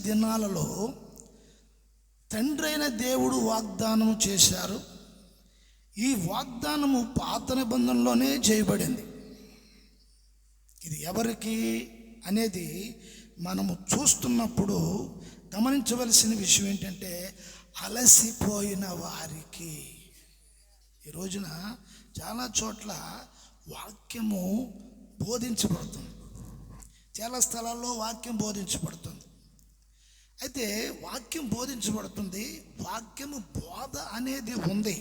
దినాలలో తండ్రి అయిన దేవుడు వాగ్దానం చేశారు. ఈ వాగ్దానము పాత నిబంధనలోనే చేయబడింది. ఇది ఎవరికి అనేది మనము చూస్తున్నప్పుడు గమనించవలసిన విషయం ఏంటంటే, అలసిపోయిన వారికి. ఈ రోజున చాలా చోట్ల వాక్యము బోధించబడుతుంది, చాలా స్థలాల్లో వాక్యం బోధించబడుతుంది. అయితే వాక్యం బోధించబడుతుంది, వాక్యము బోధ అనేది ఉంది.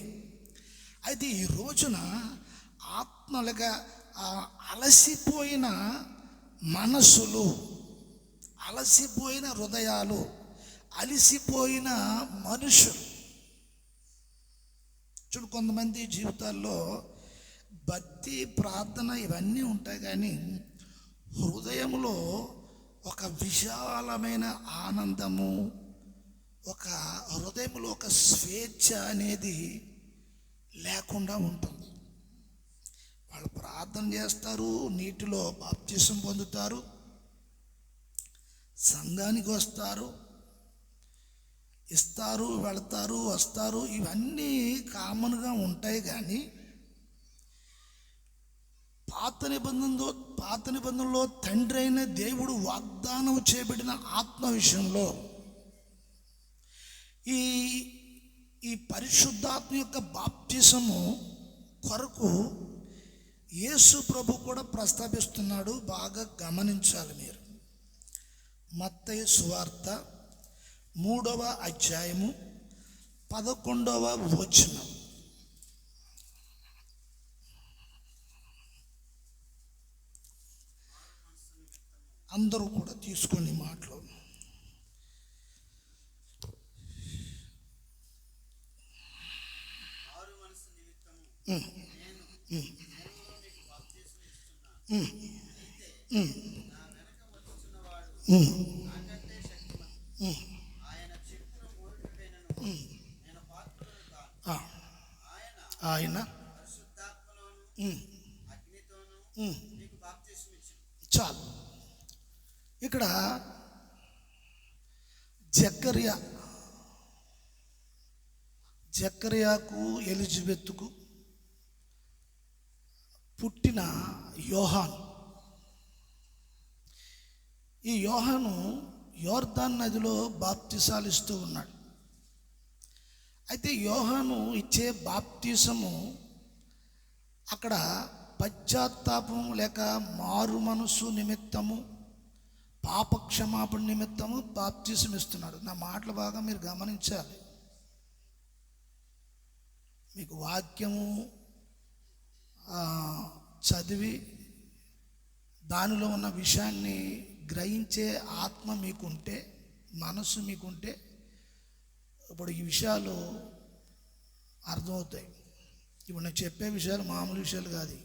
అయితే ఈ రోజున ఆత్మలుగా అలసిపోయిన మనసులు, అలసిపోయిన హృదయాలు, అలసిపోయిన మనుషులు. చూడు, కొంతమంది జీవితాల్లో భక్తి, ప్రార్థన ఇవన్నీ ఉంటాయి, కానీ హృదయంలో ఒక విశాలమైన ఆనందము, ఒక హృదయంలో ఒక స్వేచ్ఛ అనేది లేకుండా ఉంటుంది. వాళ్ళు ప్రార్థన చేస్తారు, నీటిలో బాప్తిసం పొందుతారు, సంఘానికి వస్తారు, ఇస్తారు, వెళతారు, వస్తారు, ఇవన్నీ కామన్గా ఉంటాయి. కానీ పాత నిబంధనలో తండ్రి అయిన దేవుడు వాగ్దానం చేయబడిన ఆత్మ విషయంలో ఈ పరిశుద్ధాత్మ యొక్క బాప్తిసము కొరకు యేసు ప్రభు కూడా ప్రస్తావిస్తున్నాడు. బాగా గమనించాలి మీరు. మత్తయి సువార్త 3వ అధ్యాయము 11వ వచనం. అందరూ కూడా తీసుకోండి మాటలు. ఆయన చాలు. ఇక్కడ జకర్యాకు ఎలిజబెత్కు పుట్టిన యోహాను. ఈ యోహాను యోర్దాను నదిలో బాప్తిసాలు ఇస్తూ ఉన్నాడు. అయితే యోహాను ఇచ్చే బాప్తిసము అక్కడ పశ్చాత్తాపం లేక మారు మనసు నిమిత్తము, పాపక్షమాపణ నిమిత్తము బాప్తిసం ఇస్తున్నాడు. నా మాటలు బాగా మీరు గమనించాలి. మీకు వాక్యము చదివి దానిలో ఉన్న విషయాన్ని గ్రహించే ఆత్మ మీకుంటే, మనసు మీకుంటే, ఇప్పుడు ఈ విషయాలు అర్థమవుతాయి. ఇప్పుడు నేను చెప్పే విషయాలు మామూలు విషయాలు కాదు.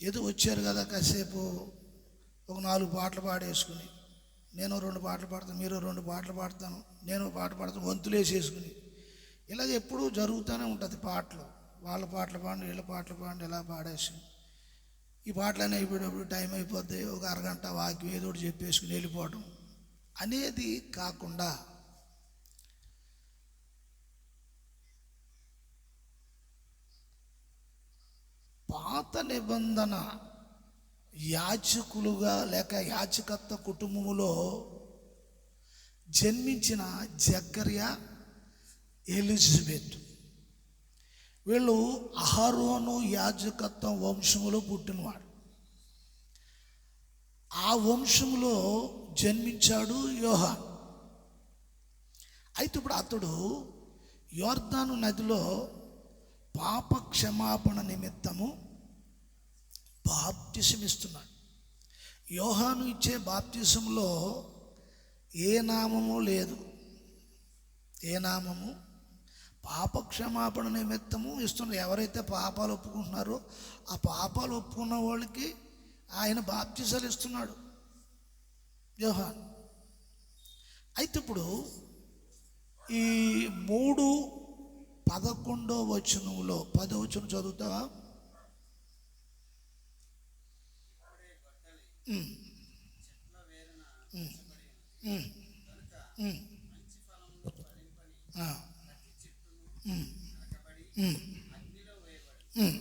ఏదో వచ్చారు కదా, కాసేపు ఒక 4 పాటలు పాడేసుకుని, నేను 2 పాటలు పాడతాను, మీరు 2 పాటలు పాడతాను, నేను పాట పాడతాను, వంతులు వేసేసుకుని, ఇలాగ ఎప్పుడూ జరుగుతూనే ఉంటుంది. పాటలు, వాళ్ళ పాటలు పాడండి, వీళ్ళ పాటలు పాడండి, ఇలా పాడేసి ఈ పాటలన్నీ అయిపోయేటప్పుడు టైం అయిపోద్ది, ఒక అరగంట వాక్యం ఏదో ఒకటి చెప్పేసుకుని వెళ్ళిపోవడం అనేది కాకుండా, పాత నిబంధన యాజకులుగా లేక యాజకత్వ కుటుంబములో జన్మించిన జకర్యా, ఎలిజబెత్, వీళ్ళు అహరోను యాజకత్వం వంశములో పుట్టినవాడు. ఆ వంశములో జన్మించాడు యోహాను. అయితే ఇప్పుడు అతడు యోర్దాను నదిలో పాప క్షమాపణ నిమిత్తము బాప్తిసం ఇస్తున్నాడు. యోహాను ఇచ్చే బాప్తిసంలో ఏ నామము లేదు. ఏ నామము? పాప క్షమాపణ నిమిత్తము ఇస్తున్నారు. ఎవరైతే పాపాలు ఒప్పుకుంటున్నారో ఆ పాపాలు ఒప్పుకున్న వాళ్ళకి ఆయన బాప్తిసాలు ఇస్తున్నాడు యోహాను. అయితే ఇప్పుడు ఈ 3:11 వచనంలో 10వ వచనం చదువుతావా? ఉమ్, ఉమ్, ఆ, ఉమ్, ఉమ్, ఉమ్.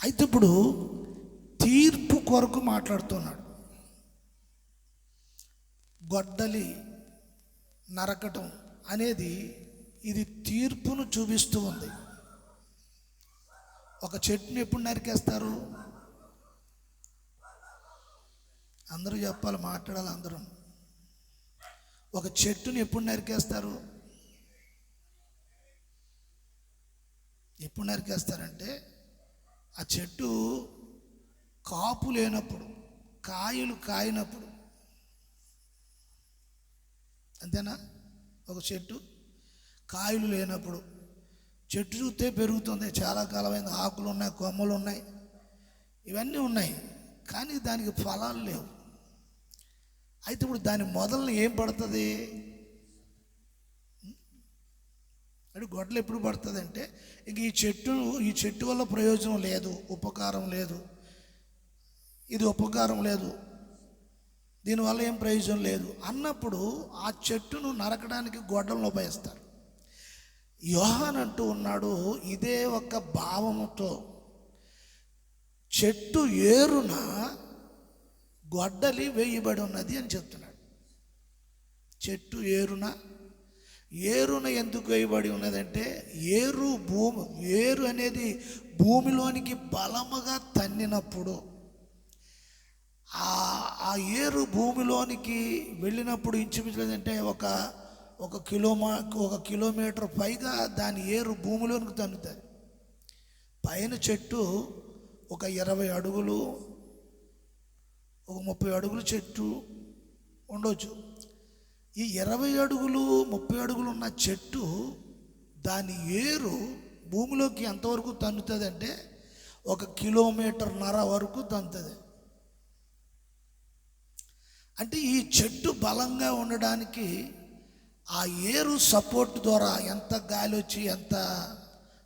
అయితే ఇప్పుడు తీర్పు కొరకు మాట్లాడుతున్నాడు. గొడ్డలి నరకటం అనేది ఇది తీర్పును చూపిస్తూ ఉంది. ఒక చెట్టుని ఎప్పుడు నరికేస్తారు? అందరూ చెప్పాలి, మాట్లాడాలి అందరూ. ఒక చెట్టుని ఎప్పుడు నరికేస్తారు? ఎప్పుడు నరికేస్తారంటే ఆ చెట్టు కాపు లేనప్పుడు, కాయలు కాయినప్పుడు. అంతేనా? ఒక చెట్టు కాయలు లేనప్పుడు. చెట్టు చూస్తే పెరుగుతుంది, చాలా కాలమైన ఆకులు ఉన్నాయి, కొమ్మలు ఉన్నాయి, ఇవన్నీ ఉన్నాయి, కానీ దానికి ఫలాలు లేవు. అయితే ఇప్పుడు దాని మొదలను ఏం పడుతుంది అంటే గొడ్డలు ఎప్పుడు పడుతుంది అంటే ఇంక ఈ చెట్టు వల్ల ప్రయోజనం లేదు, ఉపకారం లేదు, ఇది ఉపకారం లేదు, దీనివల్ల ఏం ప్రయోజనం లేదు అన్నప్పుడు ఆ చెట్టును నరకడానికి గొడ్డలను ఉపయోగిస్తారు. యోహాను అంటూ ఉన్నాడు, ఇదే ఒక భావముతో చెట్టు ఏరున గొడ్డలి వేయబడి ఉన్నది అని చెప్తున్నాడు. చెట్టు ఏరున ఎందుకు వేయబడి ఉన్నదంటే ఏరు అనేది భూమిలోనికి బలముగా తన్నినప్పుడు, ఆ ఏరు భూమిలోనికి వెళ్ళినప్పుడు ఇంచుమించులేదంటే ఒక కిలోమీటర్ పైగా దాని ఏరు భూమిలోనికి తన్నుతుంది. పైన చెట్టు ఒక 20 అడుగులు, ఒక 30 అడుగులు చెట్టు ఉండవచ్చు. ఈ 20 అడుగులు 30 అడుగులు ఉన్న చెట్టు దాని ఏరు భూమిలోకి ఎంతవరకు తన్నుతుంది అంటే 1.5 కిలోమీటర్ వరకు తన్నుతుంది. అంటే ఈ చెట్టు బలంగా ఉండడానికి ఆ ఏరు సపోర్ట్ ద్వారా ఎంత గాలి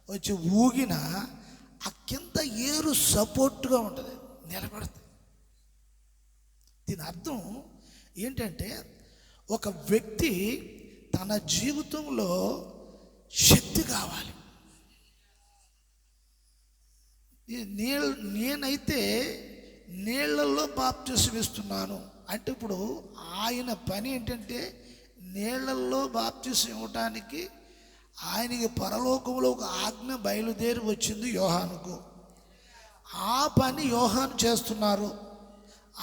వచ్చి ఊగినా ఆ కింద ఏరు సపోర్ట్గా ఉంటుంది, నిలబడుతుంది. దీని అర్థం ఏంటంటే ఒక వ్యక్తి తన జీవితంలో శక్తి కావాలి. నేనైతే నీళ్లలో బాప్తిసం ఇస్తున్నాను అంటే ఇప్పుడు ఆయన పని ఏంటంటే నీళ్లలో బాప్తిసం ఇవ్వటానికి ఆయనకి పరలోకంలో ఒక ఆజ్ఞ బయలుదేరి వచ్చింది యోహానుకు. ఆ పని యోహాను చేస్తున్నారు.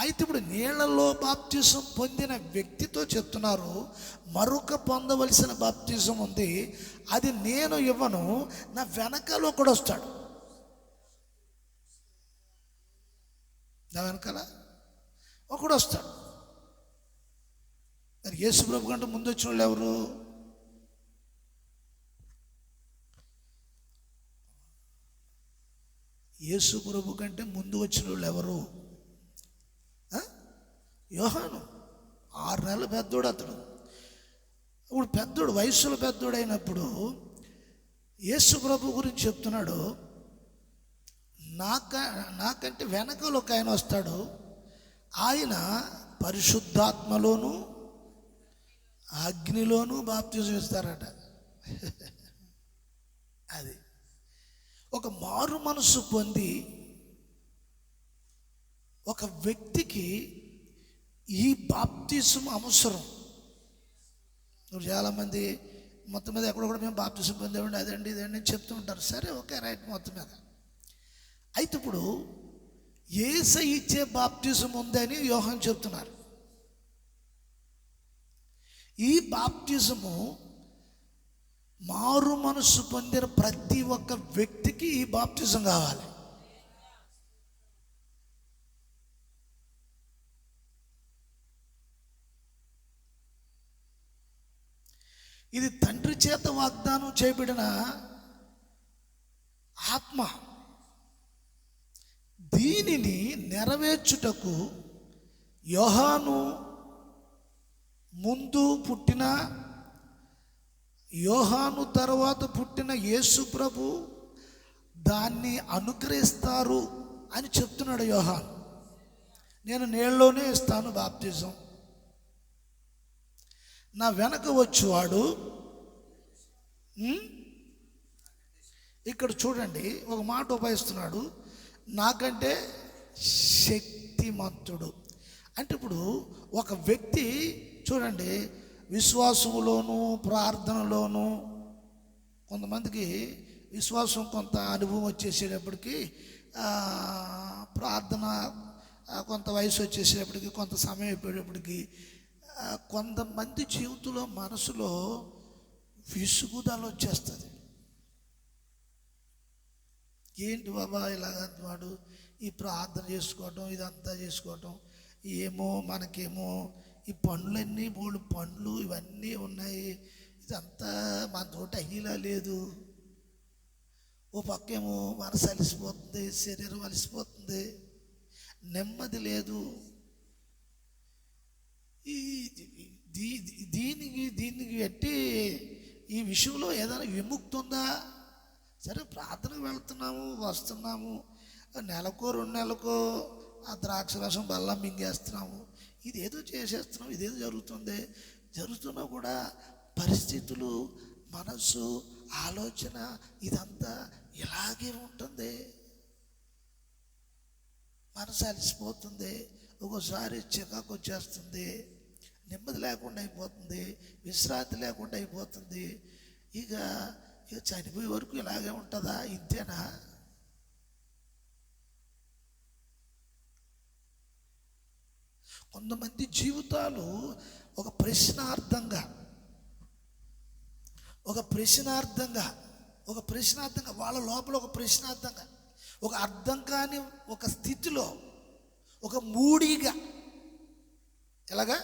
అయితే ఇప్పుడు నీళ్లలో బాప్తిసం పొందిన వ్యక్తితో చెప్తున్నారు, మరొక పొందవలసిన బాప్తిసం ఉంది, అది నేను ఇవ్వను, నా వెనకాల ఒకడు వస్తాడు. నా వెనకాల ఒకడు వస్తాడు. మరి యేసు ప్రభు కంటే ముందు వచ్చిన వాళ్ళు ఎవరు? యేసు ప్రభు కంటే ముందు వచ్చిన వాళ్ళు ఎవరు? యోహాను. 6 నెలల పెద్దోడు అతడు. ఇప్పుడు పెద్దోడు, వయస్సులో పెద్దోడు అయినప్పుడు యేసు ప్రభు గురించి చెప్తున్నాడు, నాకంటే వెనకాల ఒక ఆయన వస్తాడు, ఆయన పరిశుద్ధాత్మలోను అగ్నిలోనూ బాప్తిజం ఇస్తారట. అది ఒక మారు మనసు పొంది ఒక వ్యక్తికి ఈ బాప్తిజం అవసరం. ఇప్పుడు చాలామంది మొత్తం మీద ఎక్కడ కూడా మేము బాప్తిజం పొందేవండి, అదండి ఇదండి చెప్తూ ఉంటారు. సరే, ఓకే, రైట్. మొత్తం మీద అయితే ఇప్పుడు యేసయ్య ఇచ్చే బాప్తిజం ఉందని యోహాను చెప్తున్నారు. ఈ బాప్తిజము మారు మనసు పొందిన ప్రతి ఒక్క వ్యక్తికి ఈ బాప్తిజం కావాలి. ఇది తండ్రి చేత వాగ్దానం చేయబడిన ఆత్మ. దీనిని నెరవేర్చుటకు యోహాను ముందు పుట్టిన, యోహాను తర్వాత పుట్టిన యేసు ప్రభు దాన్ని అనుగ్రహిస్తారు అని చెప్తున్నాడు యోహాను. నేను నీళ్ళలోనే ఇస్తాను బాప్తిజం, నా వెనక వచ్చేవాడు ఇక్కడ చూడండి ఒక మాట ఉపయోగిస్తున్నాడు, నాకంటే శక్తిమంతుడు. అంటే ఇప్పుడు ఒక వ్యక్తి చూడండి, విశ్వాసంలోనూ ప్రార్థనలోనూ కొంతమందికి విశ్వాసం కొంత అనుభవం వచ్చేసేటప్పటికి, ప్రార్థన కొంత వయసు వచ్చేసేటప్పటికి, కొంత సమయం అయిపోయేటప్పటికి కొంతమంది జీవితంలో మనసులో విసుగుదల వచ్చేస్తుంది. ఏంటి బాబా ఇలాగంటున్నాడు, ఈ ప్రార్థన చేసుకోవటం ఇదంతా చేసుకోవటం, ఏమో మనకేమో ఈ పనులన్నీ 3 పనులు ఇవన్నీ ఉన్నాయి, ఇదంతా మనతోటి అయ్యేలా లేదు. ఓ పక్కేమో మనసు అలసిపోతుంది, శరీరం అలసిపోతుంది, నెమ్మది లేదు. దీనికి ఎట్టి ఈ విషయంలో ఏదైనా విముక్తి ఉందా? సరే ప్రార్థనకు వెళ్తున్నాము, వస్తున్నాము, నెలకో 2 నెలలకో ఆ ద్రాక్ష రసం బల్లం మింగేస్తున్నాము, ఇదేదో చేసేస్తున్నాం, ఇదేదో జరుగుతున్నా కూడా పరిస్థితులు, మనసు, ఆలోచన ఇదంతా ఇలాగే ఉంటుంది. మనసు అలసిపోతుంది, ఒక్కోసారి చికాకు వచ్చేస్తుంది, నెమ్మది లేకుండా అయిపోతుంది, విశ్రాంతి లేకుండా అయిపోతుంది. ఇక చనిపోయే వరకు ఇలాగే ఉంటుందా? ఇంతేనా? కొంతమంది జీవితాలు ఒక ప్రశ్నార్థంగా వాళ్ళ లోపల ఒక ప్రశ్నార్థంగా, ఒక అర్థం కాని ఒక స్థితిలో, ఒక మూడీగా, ఎలాగా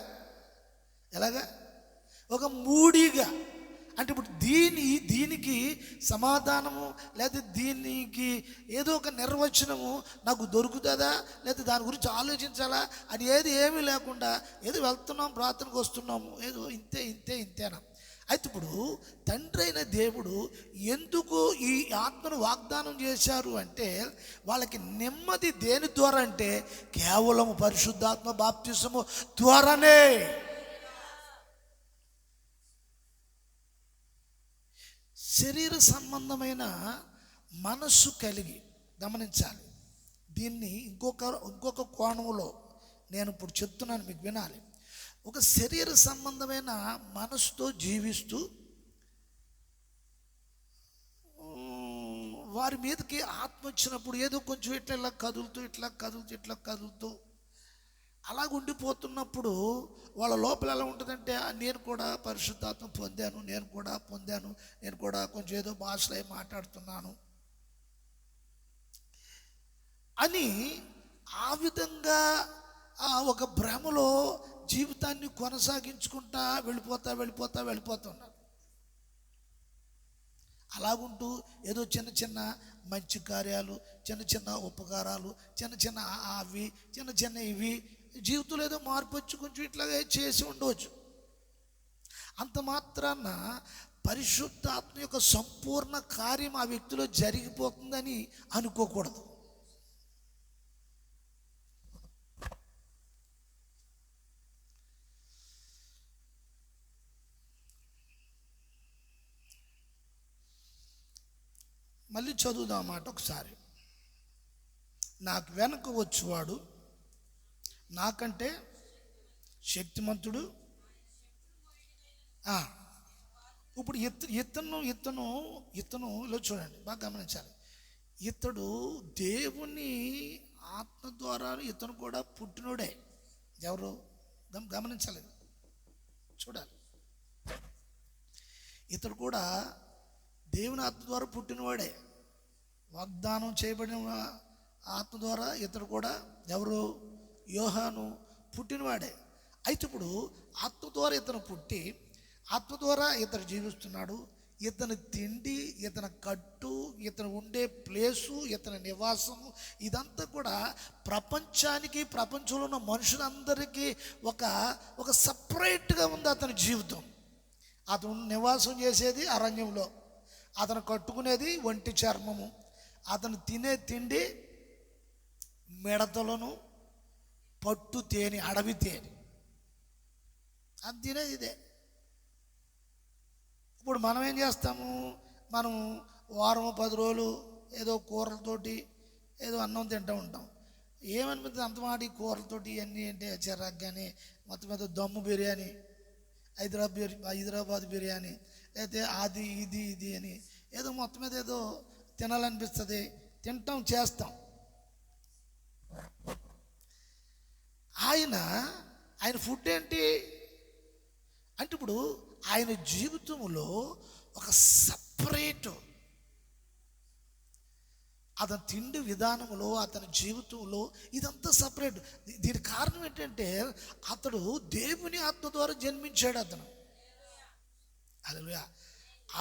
ఒక మూడీగా. అంటే ఇప్పుడు దీనికి సమాధానము లేదా దీనికి ఏదో ఒక నిర్వచనము నాకు దొరుకుతుందా, లేదా దాని గురించి ఆలోచించాలా అని ఏమీ లేకుండా ఏదో వెళ్తున్నాం, ప్రార్థనకు వస్తున్నాము, ఏదో ఇంతేనా. అయితే ఇప్పుడు తండ్రి అయిన దేవుడు ఎందుకు ఈ ఆత్మను వాగ్దానం చేశారు అంటే, వాళ్ళకి నెమ్మది దేని ద్వారా అంటే కేవలం పరిశుద్ధాత్మ బాప్తిసము ద్వారానే. శరీర సంబంధమైన మనస్సు కలిగి గమనించాలి. దీన్ని ఇంకొక కోణంలో నేను ఇప్పుడు చెప్తున్నాను, మీకు వినాలి. ఒక శరీర సంబంధమైన మనసుతో జీవిస్తూ వారి మీదకి ఆత్మ వచ్చినప్పుడు ఏదో కొంచెం ఇట్లా కదులుతూ అలాగ ఉండిపోతున్నప్పుడు వాళ్ళ లోపల ఎలా ఉంటుందంటే, నేను కూడా పరిశుద్ధాత్మ పొందాను, నేను కూడా కొంచెం ఏదో భాషలో మాట్లాడుతున్నాను అని ఆ విధంగా ఒక భ్రమలో జీవితాన్ని కొనసాగించుకుంటా వెళ్ళిపోతున్నారు. అలాగుంటూ ఏదో చిన్న మంచి కార్యాలు, చిన్న ఉపకారాలు, చిన్న ఇవి జీవితంలో ఏదో మార్పు వచ్చి కొంచెం ఇట్లాగే చేసి ఉండవచ్చు. అంత మాత్రాన పరిశుద్ధాత్మ యొక్క సంపూర్ణ కార్యం ఆ వ్యక్తిలో జరిగిపోతుందని అనుకోకూడదు. మళ్ళీ చదువుదాం మాట ఒకసారి. నాకు వెనక వచ్చేవాడు నాకంటే శక్తిమంతుడు. ఇప్పుడు ఇతను ఇలా చూడండి, బాగా గమనించాలి. ఇతడు దేవుని ఆత్మ ద్వారా ఇతను కూడా పుట్టినోడే. ఎవరు గమనించాలి, చూడాలి. ఇతడు కూడా దేవుని ఆత్మ ద్వారా పుట్టినవాడే, వాగ్దానం చేయబడిన ఆత్మ ద్వారా ఇతడు కూడా ఎవరు యోహాను పుట్టినవాడే. అయితే ఇప్పుడు ఆత్మ ద్వారా ఇతను పుట్టి, ఆత్మ ద్వారా ఇతను జీవిస్తున్నాడు. ఇతని తిండి, ఇతని కట్టు, ఇతను ఉండే ప్లేసు, ఇతని నివాసము ఇదంతా కూడా ప్రపంచంలో ఉన్న మనుషులందరికీ ఒక సపరేట్గా ఉంది అతని జీవితం. అతను నివాసం చేసేది అరణ్యంలో, అతను కట్టుకునేది ఒంటి చర్మము, అతను తినే తిండి మిడతలను, పట్టు తేనె, అడవి తేనె, అది తినేది ఇదే. ఇప్పుడు మనం ఏం చేస్తాము, మనం వారం 10 రోజులు ఏదో కూరలతోటి ఏదో అన్నం తింటూ ఉంటాం. ఏమనిపిస్తుంది అంత మాట ఈ కూరలతోటి ఇవన్నీ అంటే చిరాకు, కానీ మొత్తం మీద దమ్ము బిర్యానీ, హైదరాబాద్ బిర్యానీ, అయితే అది ఇది అని ఏదో మొత్తం మీద ఏదో తినాలనిపిస్తుంది, తింటాం, చేస్తాం. ఆయన ఫుడ్ ఏంటి అంటే ఇప్పుడు ఆయన జీవితంలో ఒక సపరేటు అతని తిండి విధానంలో, అతని జీవితంలో ఇదంతా సపరేట్. దీని కారణం ఏంటంటే అతడు దేవుని ఆత్మ ద్వారా జన్మించాడు. హల్లెలూయా.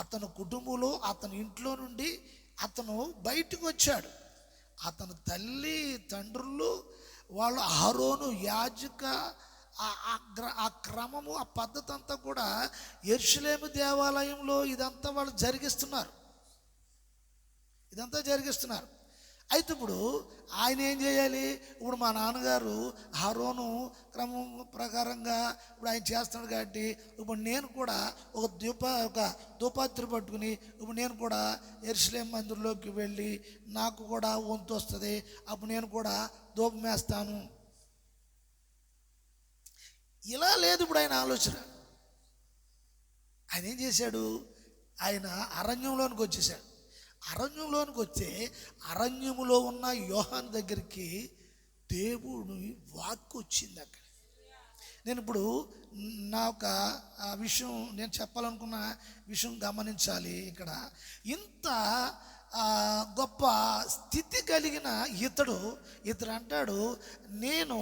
అతని కుటుంబంలో, అతని ఇంట్లో నుండి అతను బయటకు వచ్చాడు. అతని తల్లి తండ్రులు వాళ్ళు అహరోను యాజక ఆ క్రమము, ఆ పద్ధతి అంతా కూడా యెరూషలేము దేవాలయంలో ఇదంతా వాళ్ళు జరిగిస్తున్నారు. అయితే ఇప్పుడు ఆయన ఏం చేయాలి? ఇప్పుడు మా నాన్నగారు అహరోను క్రమం ప్రకారంగా ఇప్పుడు ఆయన చేస్తున్నాడు కాబట్టి ఇప్పుడు నేను కూడా ఒక ధూపాత్రి పట్టుకుని ఇప్పుడు నేను కూడా యెరూషలేము మందిరంలోకి వెళ్ళి నాకు కూడా వంతు వస్తుంది, అప్పుడు నేను కూడా ధూపం వేస్తాను. ఇలా లేదు ఇప్పుడు ఆయన ఆలోచన. ఆయన ఏం చేశాడు? ఆయన అరణ్యంలోనికి వచ్చేసాడు. అరణ్యంలోనికి వచ్చే అరణ్యములో ఉన్న యోహాను దగ్గరికి దేవుని వాక్కు వచ్చింది. అక్కడ నేను ఇప్పుడు నా ఒక విషయం, నేను చెప్పాలనుకున్న విషయం గమనించాలి. ఇక్కడ ఇంత గొప్ప స్థితి కలిగిన ఇతడు అంటాడు, నేను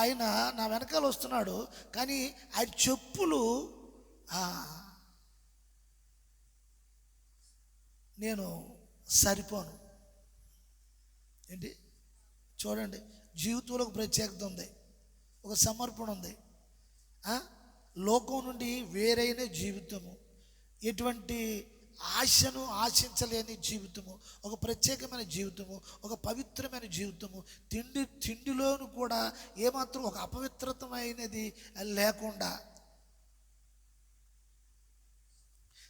ఆయన నా వెనకాల వస్తున్నాడు కానీ ఆయన చెప్పులు నేను సరిపోను. ఏంటి చూడండి, జీవితంలో ఒక ప్రత్యేకత ఉంది, ఒక సమర్పణ ఉంది. లోకం నుండి వేరైన జీవితము, ఎటువంటి ఆశను ఆశించలేని జీవితము, ఒక ప్రత్యేకమైన జీవితము, ఒక పవిత్రమైన జీవితము, తిండిలోను కూడా ఏమాత్రం ఒక అపవిత్రతమైనది లేకుండా,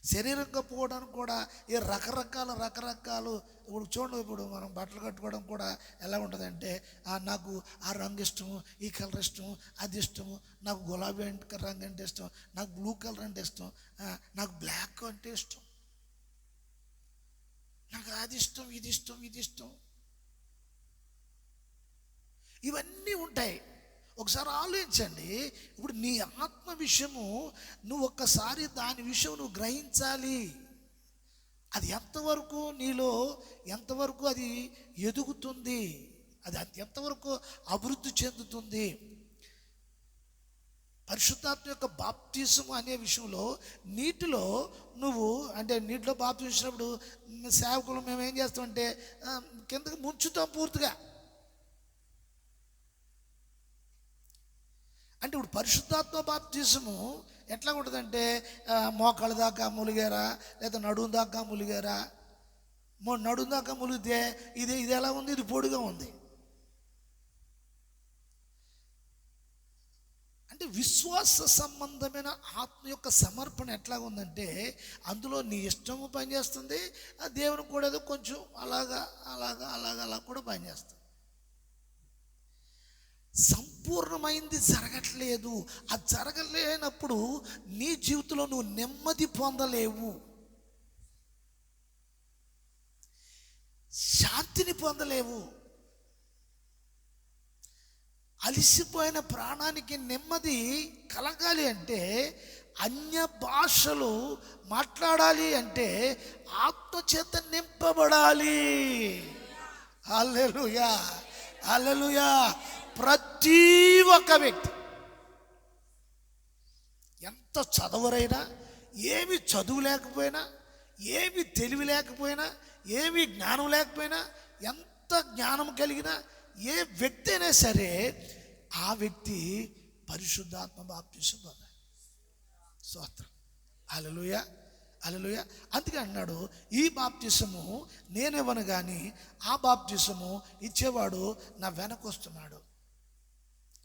శరీరంగా పోవడానికి కూడా ఏ రకరకాలు. ఇప్పుడు చూడండి, ఇప్పుడు మనం బట్టలు కట్టుకోవడం కూడా ఎలా ఉంటుందంటే నాకు ఆ రంగు ఇష్టము, ఈ కలర్ ఇష్టము, అది ఇష్టము, నాకు గులాబీ రంగు అంటే ఇష్టం, నాకు బ్లూ కలర్ అంటే ఇష్టం, నాకు బ్లాక్ అంటే ఇష్టం, నాకు అది ఇష్టం, ఇది ఇష్టం. ఇవన్నీ ఉంటాయి. ఒకసారి ఆలోచించండి. ఇప్పుడు నీ ఆత్మ విషయము నువ్వు ఒక్కసారి దాని విషయం నువ్వు గ్రహించాలి. అది ఎంతవరకు నీలో ఎంతవరకు అది ఎదుగుతుంది, అది ఎంతవరకు అభివృద్ధి చెందుతుంది. పరిశుద్ధాత్మ యొక్క బాప్తిసం అనే విషయంలో నీటిలో నువ్వు అంటే నీటిలో బాప్తిసినప్పుడు సేవకులు మేము ఏం చేస్తామంటే కిందకి ముంచుతాం పూర్తిగా. అంటే ఇప్పుడు పరిశుద్ధాత్మ బాప్తిసము ఎట్లా ఉంటుందంటే మోకాళ్ళ దాకా ములిగారా, లేదా నడుము దాకా ములిగారా. నడుము దాకా ములిగితే ఇది ఎలా ఉంది? ఇది పొడిగా ఉంది. అంటే విశ్వాస సంబంధమైన ఆత్మ యొక్క సమర్పణ ఎట్లా ఉందంటే అందులో నీ ఇష్టము పనిచేస్తుంది, ఆ దేవునికి కూడా ఏదో కొంచెం అలా కూడా పనిచేస్తుంది. సంపూర్ణమైంది జరగట్లేదు. అది జరగలేనప్పుడు నీ జీవితంలో నువ్వు నెమ్మది పొందలేవు, శాంతిని పొందలేవు. అలిసిపోయిన ప్రాణానికి నెమ్మది కలగాలి అంటే, అన్య భాషలు మాట్లాడాలి అంటే ఆత్మచేత నింపబడాలి. హల్లెలూయా, హల్లెలూయా. ప్రతి ఒక్క వ్యక్తి ఎంత చదవరైనా, ఏమి చదువు లేకపోయినా, ఏమి తెలివి లేకపోయినా, ఏమి జ్ఞానం లేకపోయినా, ఎంత జ్ఞానం కలిగినా ఏ వ్యక్తి అయినా సరే ఆ వ్యక్తి పరిశుద్ధాత్మ బాప్తిసం పొందాలి. స్తోత్రం. హల్లెలూయా, హల్లెలూయా. అందుకే అన్నాడు, ఈ బాప్తిసము నేనివ్వను కానీ ఆ బాప్తిసము ఇచ్చేవాడు నా వెనక వస్తున్నాడు.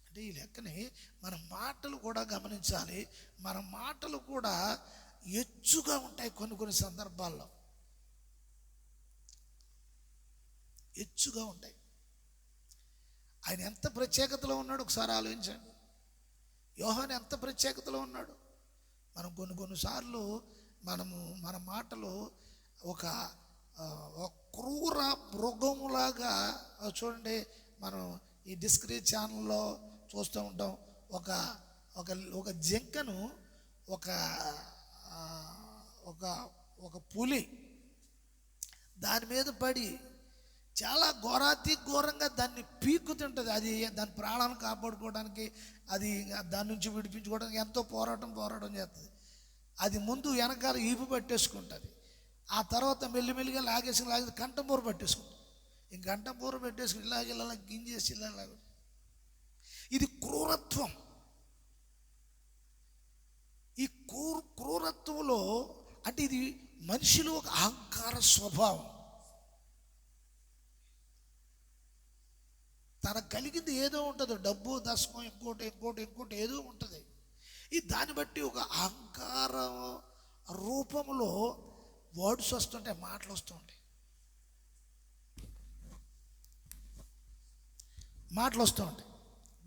అంటే ఈ లెక్కని మన మాటలు కూడా గమనించాలి. మన మాటలు కూడా ఎచ్చుగా ఉంటాయి. కొన్ని సందర్భాల్లో ఎచ్చుగా ఉంటాయి. ఆయన ఎంత ప్రత్యేకతలో ఉన్నాడు ఒకసారి ఆలోచించండి. యోహాను ఎంత ప్రత్యేకతలో ఉన్నాడు. మనం కొన్నిసార్లు మన మాటలు ఒక క్రూర మృగములాగా చూడండి. మనం ఈ డిస్కవరీ ఛానల్లో చూస్తూ ఉంటాం. ఒక జింకను ఒక పులి దాని మీద పడి చాలా ఘోరంగా దాన్ని పీక్కుతుంటుంది. అది దాని ప్రాణాలను కాపాడుకోవడానికి, అది దాని నుంచి విడిపించుకోవడానికి ఎంతో పోరాటం చేస్తుంది. అది ముందు వెనకాల ఈపు పట్టేసుకుంటుంది. ఆ తర్వాత మెల్లిమెల్లిగా లాగేసి కంఠంపూర పట్టేసుకుంటుంది. ఇంక కంఠంపూర పెట్టేసుకుని ఇలా గింజేసి ఇలా. ఇది క్రూరత్వం. ఈ క్రూరత్వంలో అంటే ఇది మనిషిలో ఒక అహంకార స్వభావం. తనకు కలిగింది ఏదో ఉంటుంది, డబ్బు, దశకం, ఇంకోటి ఏదో ఉంటుంది. ఈ దాన్ని బట్టి ఒక అహంకార రూపంలో వర్డ్స్ వస్తుంటాయి, మాటలు వస్తుంటాయి.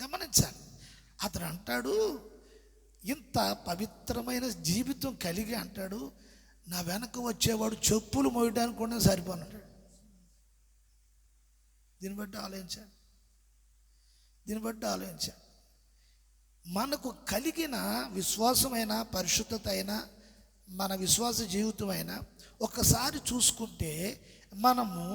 గమనించాలి. అతను అంటాడు, ఇంత పవిత్రమైన జీవితం కలిగి అంటాడు, నా వెనక వచ్చేవాడు చెప్పులు మోయడానికి కూడా సరిపోనంటాడు. దీన్ని బట్టి ఆలోచించాను. మనకు కలిగిన విశ్వాసమైన, పరిశుద్ధత అయినా, మన విశ్వాస జీవితం అయినా ఒక్కసారి చూసుకుంటే మనము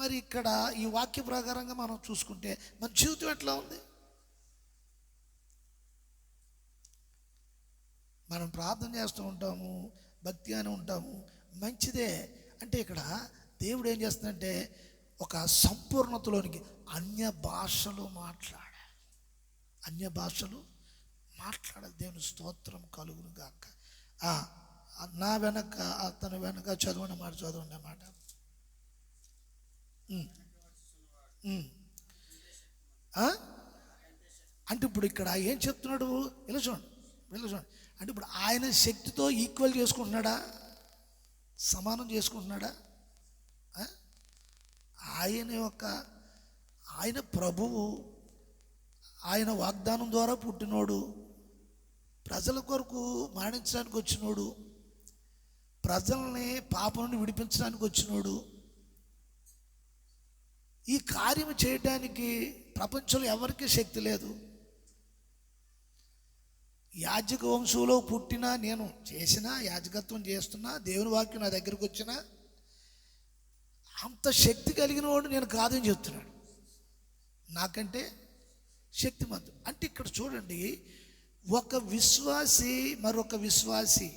మరి ఇక్కడ ఈ వాక్య ప్రకారంగా మనం చూసుకుంటే మన జీవితం ఎట్లా ఉంది? మనం ప్రార్థన చేస్తూ ఉంటాము, భక్తి అని ఉంటాము, మంచిదే. అంటే ఇక్కడ దేవుడు ఏం చేస్తుందంటే ఒక సంపూర్ణతలోనికి అన్య భాషలు మాట్లాడాలి. దేవుని స్తోత్రం కలుగును గాక. నా వెనక అతని వెనక చదవండి అన్నమాట. అంటే ఇప్పుడు ఇక్కడ ఏం చెప్తున్నాడు? ఇలా చూడండి. అంటే ఇప్పుడు ఆయన శక్తితో ఈక్వల్ చేసుకుంటున్నాడా? సమానం చేసుకుంటున్నాడా? ఆయన ప్రభువు, ఆయన వాగ్దానం ద్వారా పుట్టినోడు, ప్రజల కొరకు మరణించడానికి వచ్చినోడు, ప్రజల్ని పాపం నుండి విడిపించడానికి వచ్చినోడు. ఈ కార్యం చేయడానికి ప్రపంచంలో ఎవరికీ శక్తి లేదు. యాజక వంశంలో పుట్టినా, నేను చేసినా, యాజకత్వం చేస్తున్నా, దేవుని వాక్యం నా దగ్గరకు వచ్చినా అంత శక్తి కలిగిన వాడు నేను కాదని చెప్తున్నాడు. నాకంటే శక్తిమంతుడు. అంటే ఇక్కడ చూడండి, ఒక విశ్వాసి మరొక విశ్వాసి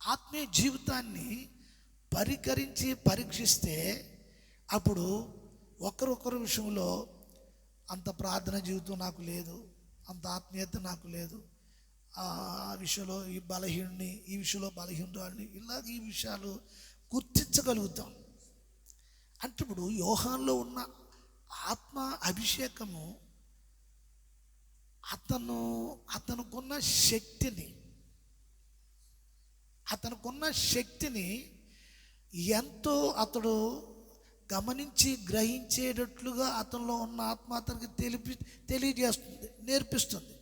ఆత్మీయ జీవితాన్ని పరీక్షిస్తే అప్పుడు ఒకరొకరు విషయంలో అంత ప్రార్థన జీవితం నాకు లేదు, అంత ఆత్మీయత నాకు లేదు, ఆ విషయంలో ఈ బలహీనుని, ఈ విషయంలో బలహీనురాలని, ఇలాగ ఈ విషయాలు గుర్తించగలుగుతాం. అంటే ఇప్పుడు యోహాన్లో ఉన్న ఆత్మ అభిషేకము అతనుకున్న శక్తిని ఎంతో అతడు గమనించి గ్రహించేటట్లుగా అతనిలో ఉన్న ఆత్మ అతనికి తెలియజేస్తుంది, నేర్పిస్తుంది.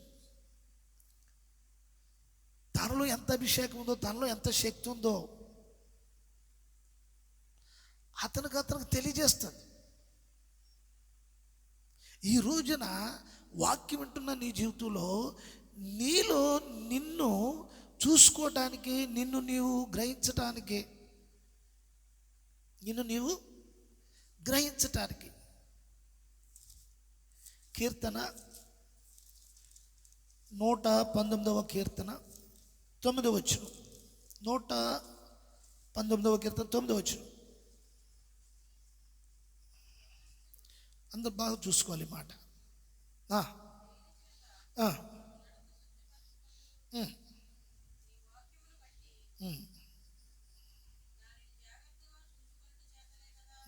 తనలో ఎంత అభిషేకం ఉందో, తనలో ఎంత శక్తి ఉందో అతనికి తెలియజేస్తుంది. ఈ రోజున వాక్యం వింటున్న నీ జీవితంలో నీలో నిన్ను చూసుకోవడానికి, నిన్ను నీవు గ్రహించటానికి కీర్తన 119వ కీర్తన 9వ వచనం. 119వ కీర్తన 9వ వచనం. అందరు బాగా చూసుకోవాలి మాట.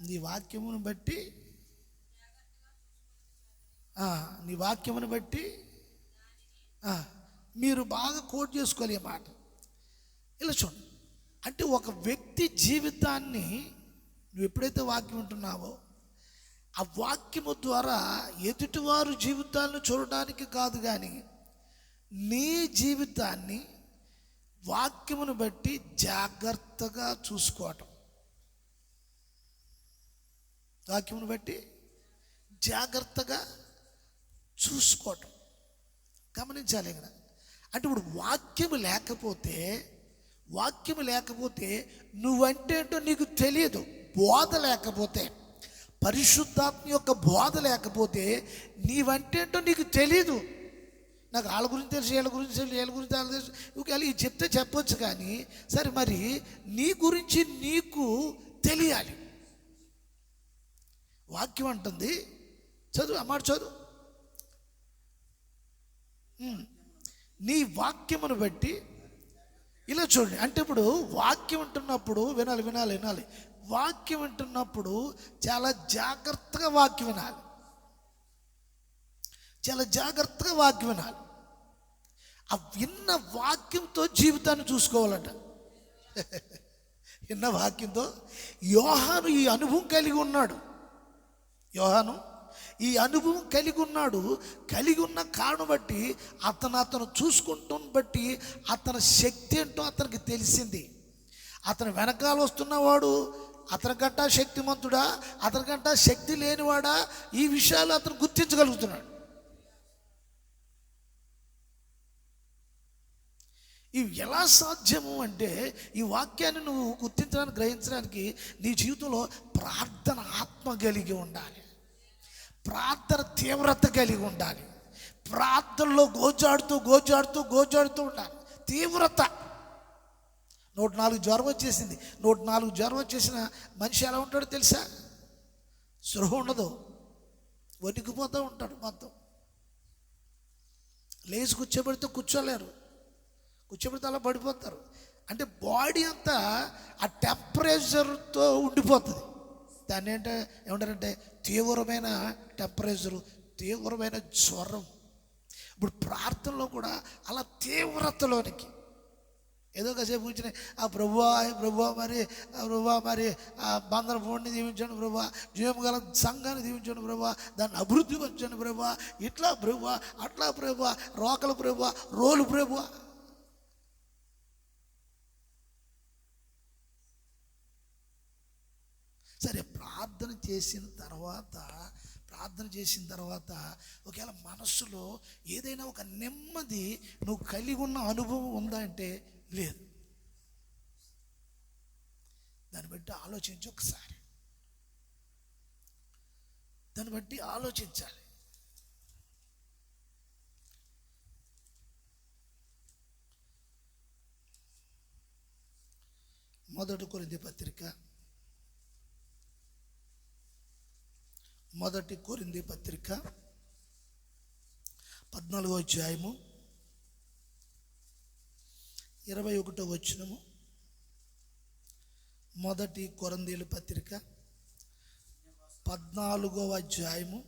నీ వాక్యమును బట్టి మీరు బాగా కోట్ చేసుకోవాలి ఈ మాట. ఇలా చూడండి, అంటే ఒక వ్యక్తి జీవితాన్ని నువ్వు ఎప్పుడైతే వాక్యం వింటున్నావో ఆ వాక్యము ద్వారా ఎదుటివారు జీవితాలను చూడడానికి కాదు, కానీ నీ జీవితాన్ని వాక్యమును బట్టి జాగ్రత్తగా చూసుకోవటం. వాక్యమును బట్టి జాగ్రత్తగా చూసుకోవటం గమనించాలి ఇక్కడ. అంటే ఇప్పుడు వాక్యము లేకపోతే నువ్వంటే ఏంటో నీకు తెలియదు. బోధ లేకపోతే, పరిశుద్ధాత్మ యొక్క బోధ లేకపోతే నీవంటే ఏంటో నీకు తెలియదు. నాకు వాళ్ళ గురించి తెలుసు, వీళ్ళ గురించి తెలుసు, వీళ్ళ గురించి వాళ్ళ తెలుసు, ఒకవేళ ఇది చెప్తే చెప్పొచ్చు, కానీ సరే మరి నీ గురించి నీకు తెలియాలి. వాక్యం అంటుంది, చదువు అమ్మాట చదువు, నీ వాక్యమును బట్టి. ఇలా చూడండి, అంటే ఇప్పుడు వాక్యం వింటున్నప్పుడు వినాలి. వాక్యం వింటున్నప్పుడు చాలా జాగ్రత్తగా వాక్యం వినాలి. ఆ విన్న వాక్యంతో జీవితాన్ని చూసుకోవాలట. విన్న వాక్యంతో యోహాను ఈ అనుభవం కలిగి ఉన్నాడు. కలిగి ఉన్న కారణం బట్టి అతను చూసుకుంటాను బట్టి అతని శక్తి ఏంటో అతనికి తెలిసింది. అతను వెనకాల వస్తున్నవాడు అతనికంటా శక్తిమంతుడా, అతనికంటా శక్తి లేనివాడా, ఈ విషయాలు అతను గుర్తించగలుగుతున్నాడు. ఇవి ఎలా సాధ్యము అంటే ఈ వాక్యాన్ని నువ్వు గుర్తించడానికి, గ్రహించడానికి నీ జీవితంలో ప్రార్థన ఆత్మ కలిగి ఉండాలి, ప్రార్థన తీవ్రత కలిగి ఉండాలి, ప్రార్థనలో గోజాడుతూ ఉండాలి. తీవ్రత. 104 జ్వరం వచ్చేసింది. 104 జ్వరం వచ్చేసిన మనిషి ఎలా ఉంటాడో తెలుసా? స్పృహ ఉండదు, వణికిపోతూ ఉంటాడు. మొత్తం లేచి కూర్చోలేరు, కూర్చోబెడితే అలా పడిపోతారు. అంటే బాడీ అంతా ఆ టెంపరేచర్తో ఉండిపోతుంది. దాన్ని ఏమంటారంటే తీవ్రమైన టెంపరేచరు, తీవ్రమైన జ్వరం. ఇప్పుడు ప్రార్థనలో కూడా అలా తీవ్రతలోనికి ఏదో కాసేపు కూర్చుని ప్రభువా మరి ఆ బంధన ఫోన్ని దీవించండి ప్రభువా, జీవం గల సంఘాన్ని దీవించండి ప్రభువా, దాన్ని అభివృద్ధి పరచండి ప్రభువా, ఇట్లా ప్రభువా, అట్లా ప్రభువా, రోకల ప్రభువా, రోలు ప్రభువా. సరే, ప్రార్థన చేసిన తర్వాత ఒకవేళ మనస్సులో ఏదైనా ఒక నెమ్మది నువ్వు కలిగి ఉన్న అనుభవం ఉందా అంటే లేదు. దాన్ని బట్టి ఆలోచించి ఒకసారి, దాన్ని బట్టి ఆలోచించాలి. మొదటి కొరింథీ పత్రిక 14వ అధ్యాయము 21వ వచనము. మొదటి కొరింథీయుల పత్రిక 14వ అధ్యాయము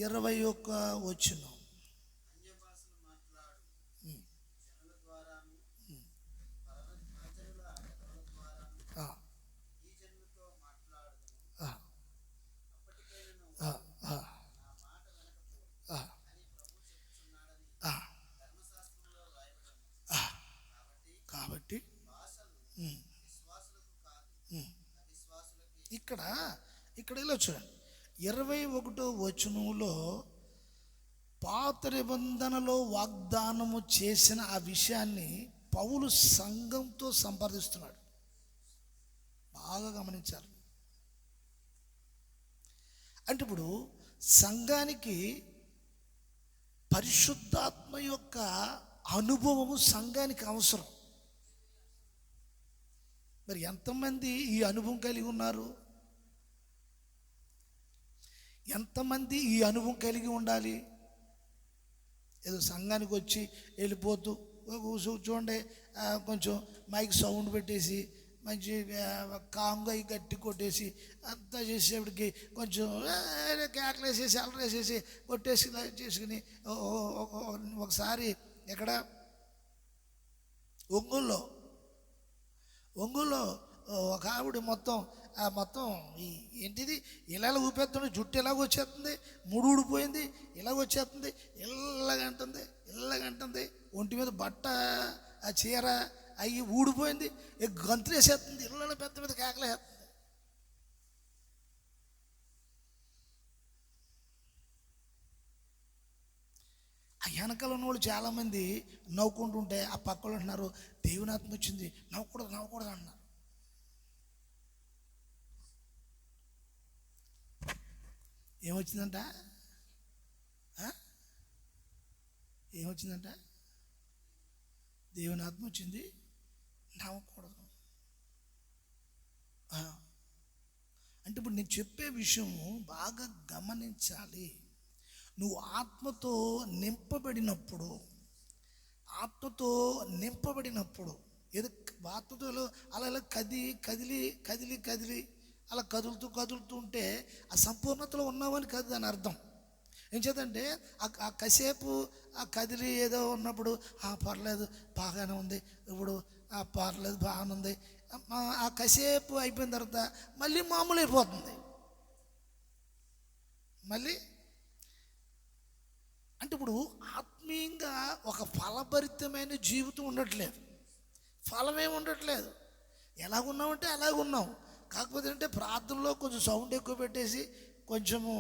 21వ వచనం. కాబట్టి ఇక్కడ ఇలా చూడండి, 21వ వచనంలో పాత నిబంధనలో వాగ్దానము చేసిన ఆ విషయాన్ని పౌలు సంఘంతో సంప్రదిస్తున్నాడు. బాగా గమనించాలి. అంటే ఇప్పుడు సంఘానికి పరిశుద్ధాత్మ యొక్క అనుభవము సంఘానికి అవసరం. మరి ఎంతమంది ఈ అనుభవం కలిగి ఉన్నారు? ఎంతమంది ఈ అనుభవం కలిగి ఉండాలి? ఏదో సంఘానికి వచ్చి వెళ్ళిపోతూ చూడండి, కొంచెం మైక్ సౌండ్ పెట్టేసి మంచి కామ్గా గట్టి కొట్టేసి అంతా చేసేప్పటికి కొంచెం కేకలేసేసి అలరేసేసి కొట్టేసి చేసుకుని ఒకసారి ఎక్కడ ఒంగోల్లో ఒక ఆవిడ మొత్తం ఏంటిది ఇలా ఊపేస్తుంది, జుట్టు ఇలాగ వచ్చేస్తుంది, ముడు ఊడిపోయింది, ఇలాగ వచ్చేస్తుంది, ఇలాగంటుంది, ఒంటి మీద బట్ట ఆ చీర అవి ఊడిపోయింది, గంతులు వేసేస్తుంది, ఇళ్ళ పెద్ద పెద్ద కేకలేస్తుంది. ఆ వెనకాల ఉన్న వాళ్ళు చాలామంది నవ్వుకుంటుంటే ఆ పక్కలు అంటున్నారు, దేవుని ఆత్మ వచ్చింది, నవ్వకూడదు అన్నారు. ఏమొచ్చిందంట? దేవుని ఆత్మ వచ్చింది, నవ్వకూడదు. అంటే ఇప్పుడు నేను చెప్పే విషయం బాగా గమనించాలి. నువ్వు ఆత్మతో నింపబడినప్పుడు ఏదో ఆత్మతో అలా కదిలి అలా కదులుతూ ఉంటే ఆ సంపూర్ణతలో ఉన్నావని కాదు దాని అర్థం. ఏం చేద్దంటే ఆ కాసేపు ఆ కదిలి ఏదో ఉన్నప్పుడు పర్లేదు బాగానే ఉంది, ఇప్పుడు పర్లేదు బాగానే ఉంది, ఆ కాసేపు అయిపోయిన తర్వాత మళ్ళీ మామూలు అయిపోతుంది. మళ్ళీ అంటే ఇప్పుడు ఆత్మీయంగా ఒక ఫలభరితమైన జీవితం ఉండట్లేదు, ఫలమేమి ఉండట్లేదు. ఎలాగున్నామంటే అలాగున్నాం. కాకపోతే అంటే ప్రార్థనలో కొంచెం సౌండ్ ఎక్కువ పెట్టేసి, కొంచెము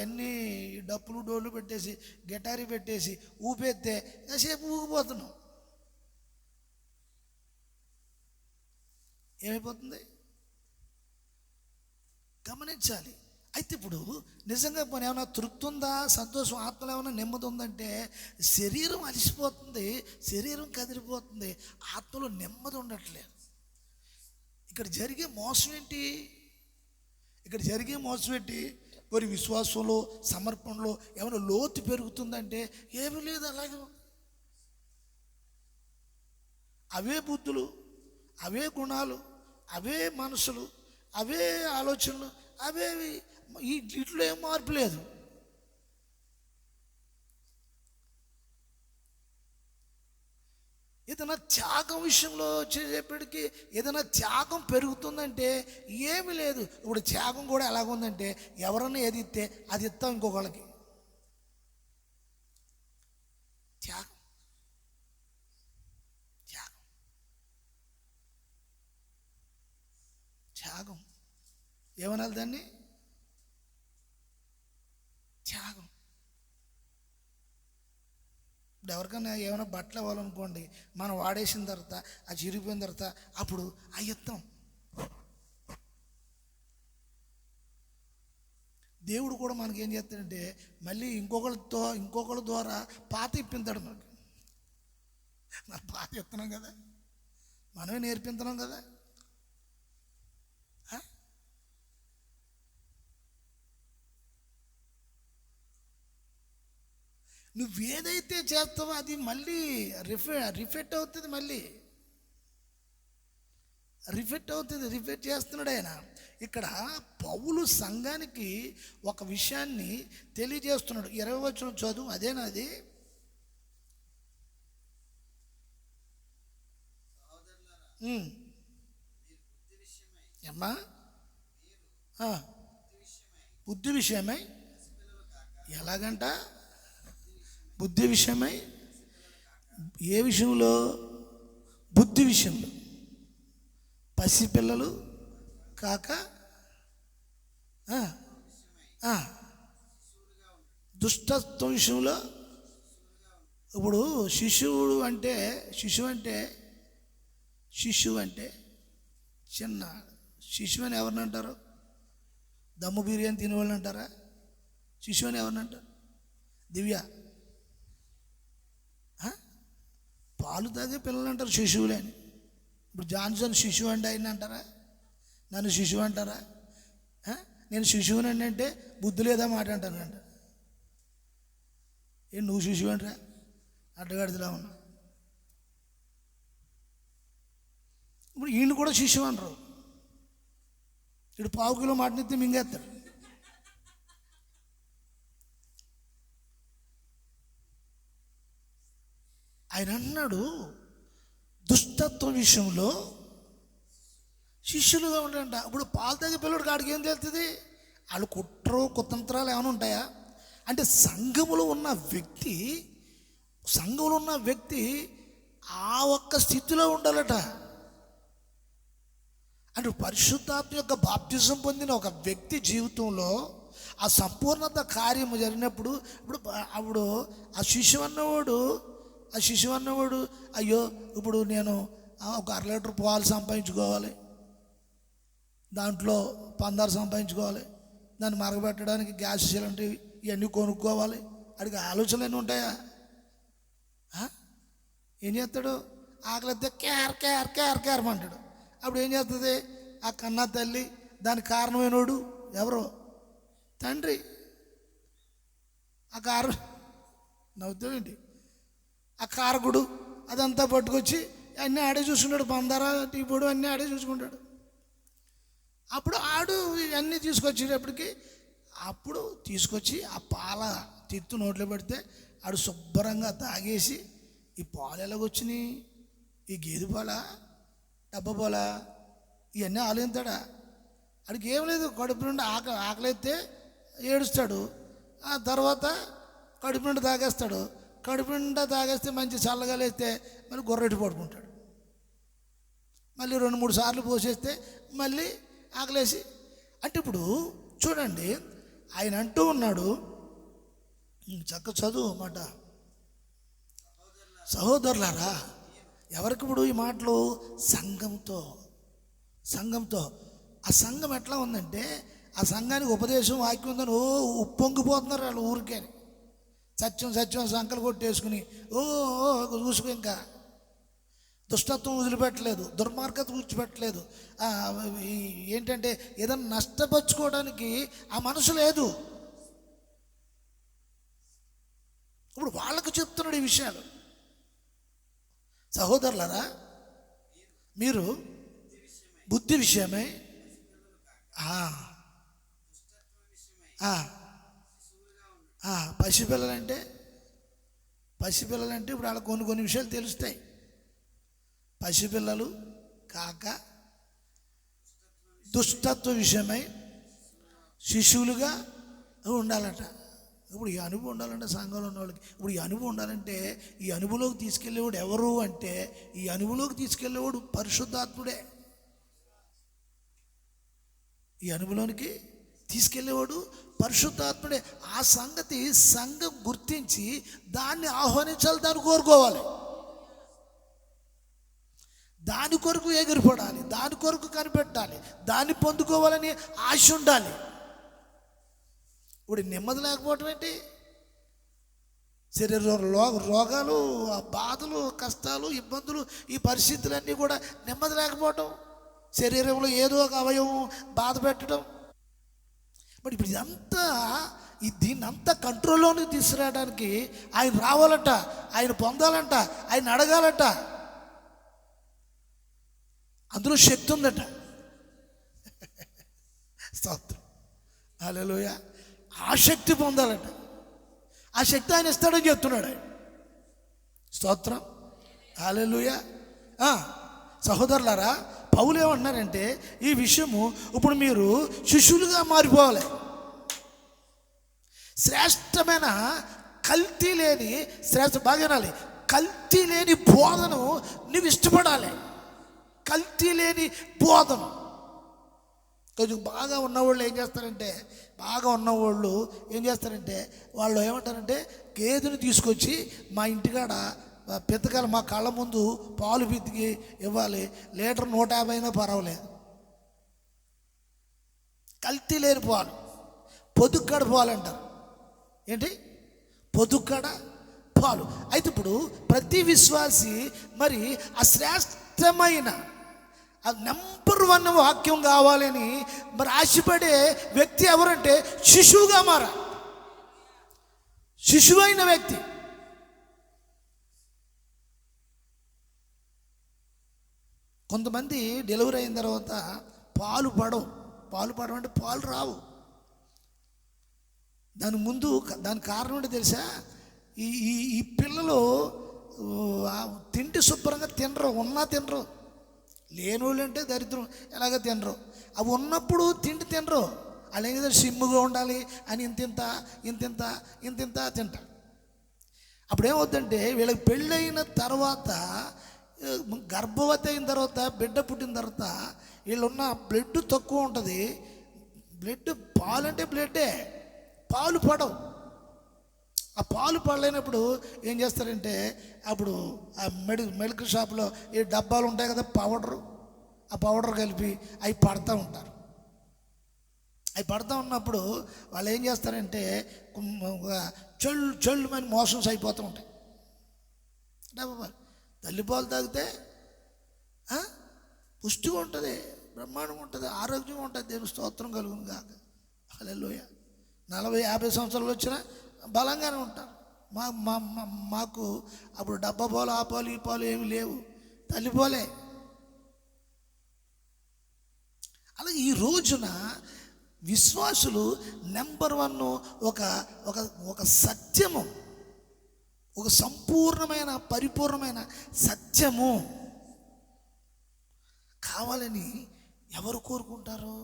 అన్నీ డప్పులు డోళ్ళు పెట్టేసి, గిటారీ పెట్టేసి ఊపేస్తే కాసేపు ఊగిపోతున్నాం. ఏమైపోతుంది గమనించాలి. అయితే ఇప్పుడు నిజంగా మన ఏమైనా తృప్తి ఉందా, సంతోషం, ఆత్మలో ఏమైనా నెమ్మది ఉందంటే శరీరం అలసిపోతుంది, శరీరం కదిలిపోతుంది, ఆత్మలో నెమ్మది ఉండట్లేదు. ఇక్కడ జరిగే మోసం ఏంటి? మరి విశ్వాసంలో, సమర్పణలో ఏమైనా లోతు పెరుగుతుందంటే ఏమీ లేదు, అలాగే ఉంది. అవే బుద్ధులు, అవే గుణాలు, అవే మనసులు, అవే ఆలోచనలు, అవేవి. ఇట్లో ఏం మార్పు లేదు. ఏదైనా త్యాగం విషయంలో వచ్చేటప్పటికి ఏదైనా త్యాగం పెరుగుతుందంటే ఏమీ లేదు. ఇప్పుడు త్యాగం కూడా ఎలాగుందంటే ఎవరన్నా ఏది ఇస్తే అది ఇస్తాం ఇంకొకళ్ళకి. త్యాగం ఏమనాలి దాన్ని? త్యాగం. ఇప్పుడు ఎవరికైనా ఏమైనా బట్టలు ఇవ్వాలనుకోండి, మనం వాడేసిన తర్వాత అది చిరిగిపోయిన తర్వాత అప్పుడు అయ్యత్తం. దేవుడు కూడా మనకేం చేస్తాడంటే మళ్ళీ ఇంకొకళ్ళ ద్వారా పాత ఇప్పించాడు మనకి. మనం పాత ఇస్తున్నాం కదా, మనమే నేర్పిస్తున్నాం కదా. నువ్వేదైతే చేస్తావో అది మళ్ళీ రిఫెక్ట్ అవుతుంది, రిఫెక్ట్ చేస్తున్నాడు ఆయన. ఇక్కడ పౌలు సంఘానికి ఒక విషయాన్ని తెలియజేస్తున్నాడు. 20వ వచనం చదువు. అదేనా అది? అమ్మా, బుద్ధి విషయమై ఎలాగంట? బుద్ధి విషయమై. ఏ విషయంలో? బుద్ధి విషయంలో. పసిపిల్లలు కాక దుష్టత్వం విషయంలో. ఇప్పుడు శిశువు అంటే చిన్న శిశువు అని ఎవరిని అంటారు? దమ్ము బిర్యానీ తినేవాళ్ళని అంటారా? శిశువు అని ఎవరిని అంటారు? దివ్య, పాలు తాగే పిల్లలు అంటారు శిశువులే అని. ఇప్పుడు జాన్సన్ శిశువు అంటే ఆయన అంటారా? నన్ను శిశువు అంటారా? నేను శిశువుని అంటే బుద్ధి లేదా మాట అంటానంట. నువ్వు శిశువు అంటారా? అడ్డగాడిదిలా ఉన్నా. ఇప్పుడు ఈయన కూడా శిష్యువు అనరు. ఇటు పావు కిలో మటన్ మింగేస్తాడు. ఆయన అన్నాడు, దుష్టత్వం విషయంలో శిష్యులుగా ఉండంట. ఇప్పుడు పాలు తాగే పిల్లడు కాడికి ఏం తెలుస్తుంది? వాళ్ళు కుతంత్రాలు ఏమైనా ఉంటాయా అంటే సంఘములో ఉన్న వ్యక్తి ఆ ఒక్క స్థితిలో ఉండాలట. అంటే పరిశుద్ధాత్మ యొక్క బాప్తిజం పొందిన ఒక వ్యక్తి జీవితంలో ఆ సంపూర్ణత కార్యము జరిగినప్పుడు అప్పుడు ఆ శిష్యు అన్నవాడు అయ్యో ఇప్పుడు నేను ఒక 1/2 లీటర్ పాలు సంపాదించుకోవాలి, దాంట్లో పందారు సంపాదించుకోవాలి, దాన్ని మరగబెట్టడానికి గ్యాస్ సిలిండర్ ఇవన్నీ కొనుక్కోవాలి, అడిగి ఆలోచనలు ఎన్ని ఉంటాయా? ఏం చేస్తాడు? ఆకలిస్తే కేర్ అంటాడు. అప్పుడు ఏం చేస్తుంది? ఆ కన్నా తల్లి, దానికి కారణమైనోడు ఎవరో తండ్రి. ఆ కారణం నవ్వుతావేంటి? ఆ కారకుడు అదంతా పట్టుకొచ్చి అన్నీ ఆడే చూసుకుంటాడు, పందారా టీ పొడి అన్నీ ఆడే చూసుకుంటాడు. అప్పుడు ఆడు అన్నీ తీసుకొచ్చేటప్పటికి తీసుకొచ్చి ఆ పాల తిత్తు నోట్లో పెడితే ఆడు శుభ్రంగా తాగేసి ఈ పాలు ఎలాగొచ్చినాయి, ఈ గేదె పాల డబ్బా పాల ఇవన్నీ ఆలోచించాడా? ఆడికి ఏం లేదు, కడుపు నుండి ఆకలిస్తే ఏడుస్తాడు, ఆ తర్వాత కడుపు నుండి తాగేస్తాడు. కడుపు నిండా తాగేస్తే మంచి చల్లగా లేస్తే మళ్ళీ గొర్రెట్టు పడుకుంటాడు. మళ్ళీ 2-3 సార్లు పోసేస్తే మళ్ళీ ఆకలేసి. అంటే ఇప్పుడు చూడండి, ఆయన అంటూ ఉన్నాడు, చక్క చదువు మాట, సహోదరులారా. ఎవరికి ఇప్పుడు ఈ మాటలు? సంఘంతో. ఆ సంఘం ఎట్లా ఉందంటే, ఆ సంఘానికి ఉపదేశం వాక్యం ఉందని ఉప్పొంగిపోతున్నారు వాళ్ళు ఊరికే. సత్యం సంకలు కొట్టేసుకుని చూసుకో, ఇంకా దుష్టత్వం వదిలిపెట్టలేదు, దుర్మార్గత విడిచిపెట్టలేదు. ఏంటంటే ఏదన్నా నష్టపరుచుకోవడానికి ఆ మనసు లేదు. ఇప్పుడు వాళ్ళకు చెప్తున్నాడు ఈ విషయాలు. సహోదరులారా, మీరు బుద్ధి విషయమై పసిపిల్లలంటే ఇప్పుడు వాళ్ళకి కొన్ని విషయాలు తెలుస్తాయి. పసిపిల్లలు కాక దుష్టత్వ విషయమై శిశువులుగా ఉండాలట. ఇప్పుడు ఈ అనుభవం ఉండాలంటే సంఘంలో ఉన్న వాళ్ళకి, ఇప్పుడు ఈ అనుభవం ఉండాలంటే ఈ అనుభవంలోకి తీసుకెళ్ళేవాడు ఎవరు అంటే, ఈ అనుభవంలోకి తీసుకెళ్ళేవాడు పరిశుద్ధాత్ముడే. ఈ అనుభవంలోనికి తీసుకెళ్ళేవాడు పరిశుద్ధాత్ముడే. ఆ సంగతి సంఘం గుర్తించి దాన్ని ఆహ్వానించాలి, దాన్ని కోరుకోవాలి, దాని కొరకు ఎగిరిపడాలి, దాని కొరకు కనిపెట్టాలి, దాన్ని పొందుకోవాలని ఆశ ఉండాలి. ఇప్పుడు నెమ్మది లేకపోవటం ఏంటి? శరీర రోగాలు, బాధలు, కష్టాలు, ఇబ్బందులు, ఈ పరిస్థితులన్నీ కూడా నెమ్మది లేకపోవటం, శరీరంలో ఏదో ఒక అవయవం బాధ పెట్టడం. మరి ఇప్పుడు దీన్నంతా కంట్రోల్లోకి తీసుకురావడానికి ఆయన రావాలట, ఆయన పొందాలంట, ఆయన అడగాలట. అందులో శక్తి ఉందట. స్తోత్రం, హల్లెలూయా. ఆ శక్తి పొందాలట. ఆ శక్తి ఆయన ఇస్తాడని చెప్తున్నాడు ఆయన. స్తోత్రం, హల్లెలూయా. సహోదరులారా, పౌలు ఏమంటున్నారంటే ఈ విషయము ఇప్పుడు మీరు శిష్యులుగా మారిపోవాలి. శ్రేష్టమైన కల్తీ లేని కల్తీ లేని బోధను నువ్వు ఇష్టపడాలి. కల్తీ లేని బోధన. కొంచెం బాగా ఉన్నవాళ్ళు ఏం చేస్తారంటే వాళ్ళు ఏమంటారంటే, గేదెను తీసుకొచ్చి మా ఇంటికాడ పితకాల మా కళ్ళ ముందు పాలు పితికి ఇవ్వాలి, లీటర్ 150 అయినా పర్వాలేదు. కల్తీ లేని పాలు, పొదుక్కడ పాలు అంటారు. ఏంటి? పొదుక్కడ పాలు. అయితే ఇప్పుడు ప్రతి విశ్వాసి మరి ఆ శ్రేష్టమైన నెంబర్ 1 వాక్యం కావాలని మరి ఆశపడే వ్యక్తి ఎవరంటే శిశువుగా మారా. శిశువైన వ్యక్తి. కొంతమంది డెలివరీ అయిన తర్వాత పాలు పడవు అంటే పాలు రావు. దాని కారణం ఏంటో తెలుసా? ఈ ఈ ఈ పిల్లలు తిండి శుభ్రంగా తినరు, ఉన్నా తినరు. లేనోళ్ళు అంటే దరిద్రం, ఎలాగ తినరు. అవి ఉన్నప్పుడు తిండి తినరు. వాళ్ళు ఏం చేస్తారు, సిమ్ముగా ఉండాలి అని ఇంతింత తింటారు. అప్పుడేమవుతుందంటే వీళ్ళకి పెళ్ళైన తర్వాత, గర్భవతి అయిన తర్వాత, బిడ్డ పుట్టిన తర్వాత వీళ్ళున్న బ్లడ్ తక్కువ ఉంటుంది. పాలు అంటే బ్లడ్డే, పాలు పడవు. ఆ పాలు పడలేనప్పుడు ఏం చేస్తారంటే, అప్పుడు ఆ మెడికల్ షాప్లో ఈ డబ్బాలు ఉంటాయి కదా, ఆ పౌడర్ కలిపి అవి పడతా ఉంటారు. అవి పడతా ఉన్నప్పుడు వాళ్ళు ఏం చేస్తారంటే చెళ్ళు మన మోషన్స్ అయిపోతూ ఉంటాయి. తల్లిపాలు తాగితే పుష్టిగా ఉంటుంది, బ్రహ్మాండంగా ఉంటుంది, ఆరోగ్యంగా ఉంటుంది. దేవుని స్తోత్రం కలుగును గాక. హల్లెలూయా. 40-50 సంవత్సరాలు వచ్చినా బలంగానే ఉంటారు. మాకు అప్పుడు డబ్బా పాలు, ఆ పాలు, ఈ పాలు ఏమి లేవు, తల్లిపాలే. అలాగే ఈ రోజున విశ్వాసులు నెంబర్ 1 ఒక సత్యము, ఒక సంపూర్ణమైన పరిపూర్ణమైన సత్యము కావాలని ఎవరు కోరుకుంటారు?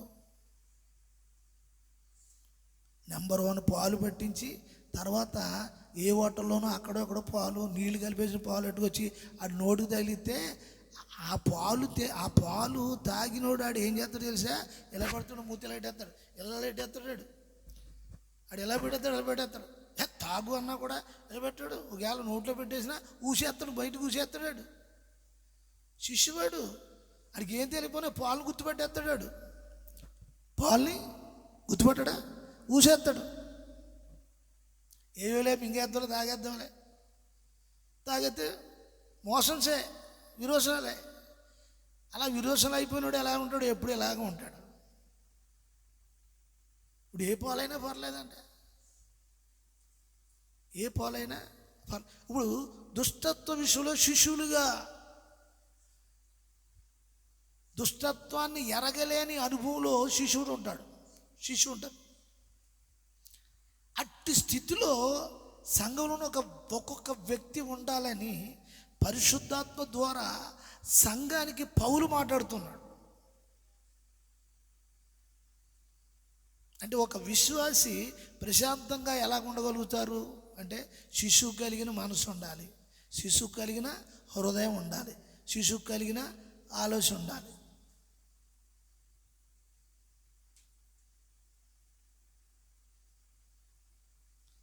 నెంబర్ 1 పాలు పట్టించి, తర్వాత ఏ హోటల్లోనో అక్కడో పాలు, నీళ్లు కలిపేసిన పాలు ఎట్టుకొచ్చి ఆ నోటికి తగిలితే ఆ పాలు తాగినోడు ఆడు ఏం చేస్తాడు తెలుసా? ఎలా పడుతాడు, మూతి ఎలా ఎట్టేస్తాడు, ఆడు ఎలా పెట్టేస్తాడు. తాగు అన్నా కూడా ఎలా పెట్టాడు, ఒకవేళ నోట్లో పెట్టేసినా ఊసేస్తాడు, బయటకు ఊసేస్తాడు. శిష్యువాడు ఆడికి ఏం తెలియపోయినా పాలు గుర్తుపెట్టేస్తాడు. పాల్ని గుర్తుపట్టాడా? ఊసేస్తాడు. ఏవేలే మింగేద్దాంలే, తాగేస్తే మోషన్సే, విరోచనాలే. అలా విరోచనలు అయిపోయినాడు ఎలా ఉంటాడు? ఎప్పుడు ఎలాగ ఉంటాడు. ఇప్పుడు ఏ పాలైనా పర్లేదంట, ఏ పాలైనా ఇప్పుడు దుష్టత్వ విషయంలో శిష్యులుగా, దుష్టత్వాన్ని ఎరగలేని అనుభవంలో శిష్యుడు ఉంటాడు. అట్టి స్థితిలో సంఘంలో ఒక్కొక్క వ్యక్తి ఉండాలని పరిశుద్ధాత్మ ద్వారా సంఘానికి పౌలు మాట్లాడుతున్నాడు. అంటే ఒక విశ్వాసి ప్రశాంతంగా ఎలా ఉండగలుగుతారు అంటే, శిశువు కలిగిన మనసు ఉండాలి, శిశువు కలిగిన హృదయం ఉండాలి, శిశువు కలిగిన ఆలోచన ఉండాలి.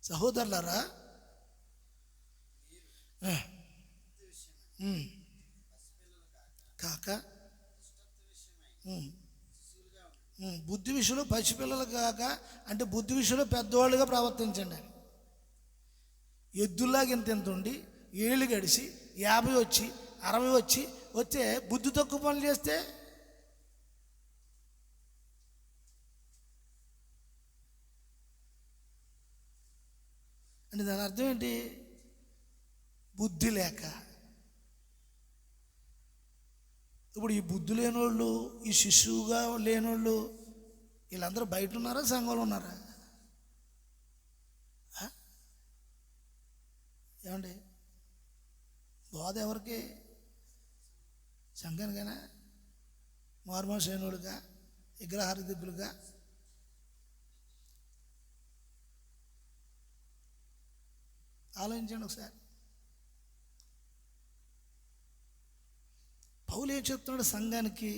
సహోదరులారా, కాక బుద్ధి విషయంలో పసిపిల్లలు కాక, అంటే బుద్ధి విషయంలో పెద్దవాళ్ళుగా ప్రవర్తించండి. ఎద్దుల్లాగా ఇంత ఉండి ఏళ్ళు గడిచి 50 వచ్చి 60 వచ్చే బుద్ధి తక్కువ పనులు చేస్తే అంటే దాని అర్థం ఏంటి? బుద్ధి లేక. ఇప్పుడు ఈ బుద్ధి లేనోళ్ళు, ఈ శిశువుగా లేనోళ్ళు, వీళ్ళందరూ బయట ఉన్నారా, సంఘంలో ఉన్నారా? ఏమండి, బోధ ఎవరికి? సంఘానికైనా? మార్మోసేనుడుగా, విగ్రహారధికులుగా? ఆలోచించండి ఒకసారి. పౌలు ఏం చెప్తున్నాడు సంఘానికి?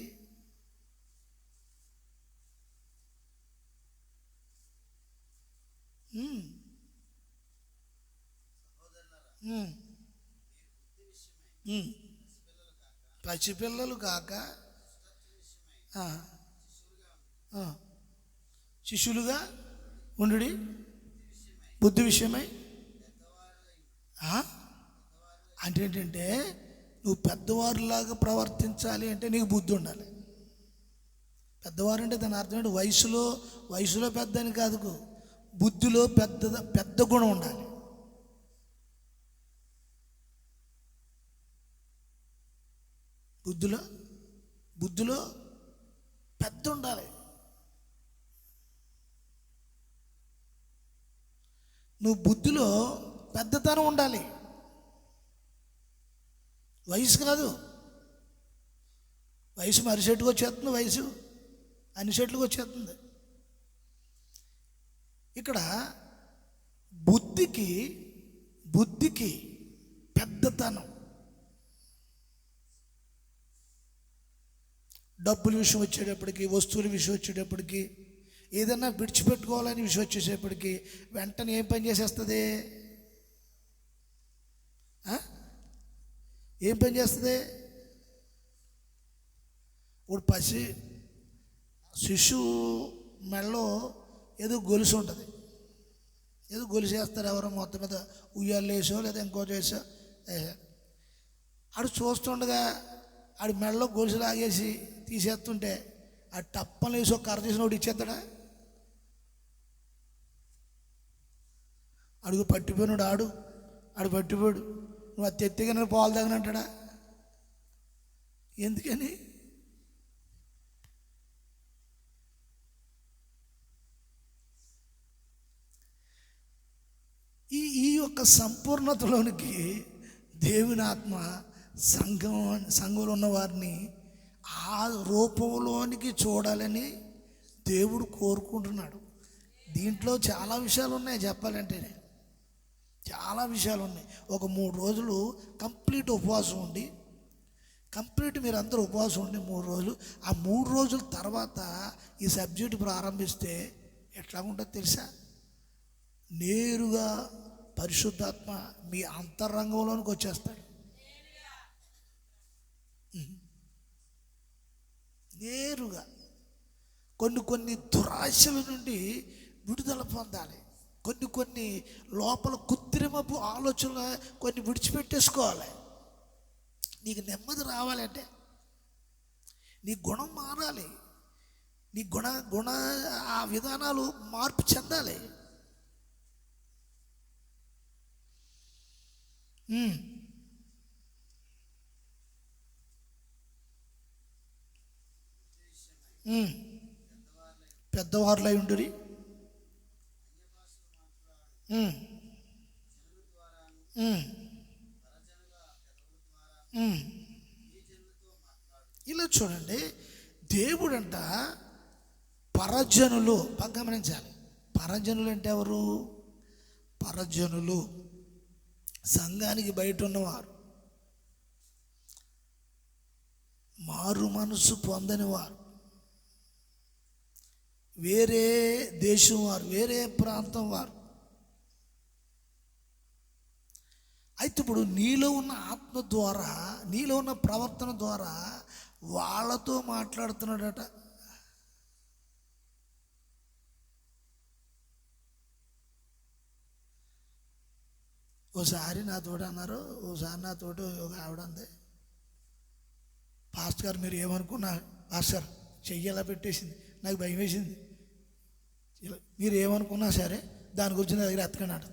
పసిపిల్లలు కాక శిష్యులుగా ఉండు, బుద్ధి విషయమై. అంటే ఏంటంటే, నువ్వు పెద్దవారిలాగా ప్రవర్తించాలి అంటే నీకు బుద్ధి ఉండాలి. పెద్దవారు అంటే దాని అర్థం ఏంటి? వయసులో పెద్ద అని కాదు, బుద్ధిలో పెద్ద గుణం ఉండాలి. బుద్ధిలో బుద్ధిలో పెద్ద ఉండాలి. నువ్వు బుద్ధిలో పెద్దతనం ఉండాలి. వయసు కాదు. వయసు మరి చెట్టుకు వచ్చేస్తుంది, వయసు అన్ని చెట్లకు వచ్చేస్తుంది. ఇక్కడ బుద్ధికి పెద్దతనం. డబ్బుల విషయం వచ్చేటప్పటికి, వస్తువుల విషయం వచ్చేటప్పటికి, ఏదన్నా విడిచిపెట్టుకోవాలని విషయం వచ్చేసేపటికి వెంటనే ఏం పని చేసేస్తుంది? ఏం పని చేస్తుంది? ఇప్పుడు శిశువు మెడలో ఏదో గొలుసు ఉంటుంది. ఏదో గొలుసు వేస్తారు ఎవరో, మొత్తం మీద ఉయ్యాలు వేసో లేదా ఇంకో చేసో వేసారు. ఆడు చూస్తుండగా ఆడి మెడలో గొలుసు లాగేసి తీసేస్తుంటే ఆ టప్పని వేసి ఒక కర్ర తీసిన ఒకటి ఇచ్చేస్తాడా? అడుగు పట్టిపోయినాడు ఆడు పట్టిపోయాడు, నువ్వు అది తెత్తిగా నేను పాలు తాగనంటాడా? ఎందుకని? ఈ యొక్క సంపూర్ణతలోనికి దేవుని ఆత్మ సంఘంలో ఉన్న వారిని ఆ రూపంలోనికి చూడాలని దేవుడు కోరుకుంటున్నాడు. దీంట్లో చాలా విషయాలు ఉన్నాయి, చెప్పాలంటే చాలా విషయాలు ఉన్నాయి. ఒక 3 రోజులు కంప్లీట్ ఉపవాసం ఉండి, మీరందరూ ఉపవాసం ఉండి 3 రోజులు, ఆ 3 రోజుల తర్వాత ఈ సబ్జెక్టు ప్రారంభిస్తే ఎట్లా ఉంటుందో తెలుసా? నేరుగా పరిశుద్ధాత్మ మీ అంతరంగంలోనికి వచ్చేస్తాడు. నేరుగా కొన్ని దురాశల నుండి విడుదల పొందాలి. కొన్ని లోపల కృత్రిమపు ఆలోచనలు కొన్ని విడిచిపెట్టేసుకోవాలి. నీకు నెమ్మది రావాలంటే, నీ గుణం మారాలి, నీ గుణ ఆ విధానాలు మార్పు చెందాలి. పెద్దవారులై ఉండురి, ఇలా చూడండి. దేవుడంట పరజనులు, గమనించాలి. పరజనులు అంటే ఎవరు? పరజనులు సంఘానికి బయట ఉన్నవారు, మారు మనసు పొందని వారు, వేరే దేశం వారు, వేరే ప్రాంతం వారు. అయితే ఇప్పుడు నీలో ఉన్న ఆత్మ ద్వారా, నీలో ఉన్న ప్రవర్తన ద్వారా వాళ్ళతో మాట్లాడుతున్నాడట. ఓసారి నాతోటి అన్నారు, ఓసారి నాతోటి ఒక ఆవిడ అంది, పాస్టర్ గారు మీరు ఏమనుకున్నారు? పాస్టర్ చెయ్యి ఎలా పెట్టేసింది, నాకు భయం వేసింది. మీరు ఏమనుకున్నా సరే దాని గురించి నా దగ్గర ఎత్తకన్నాడు.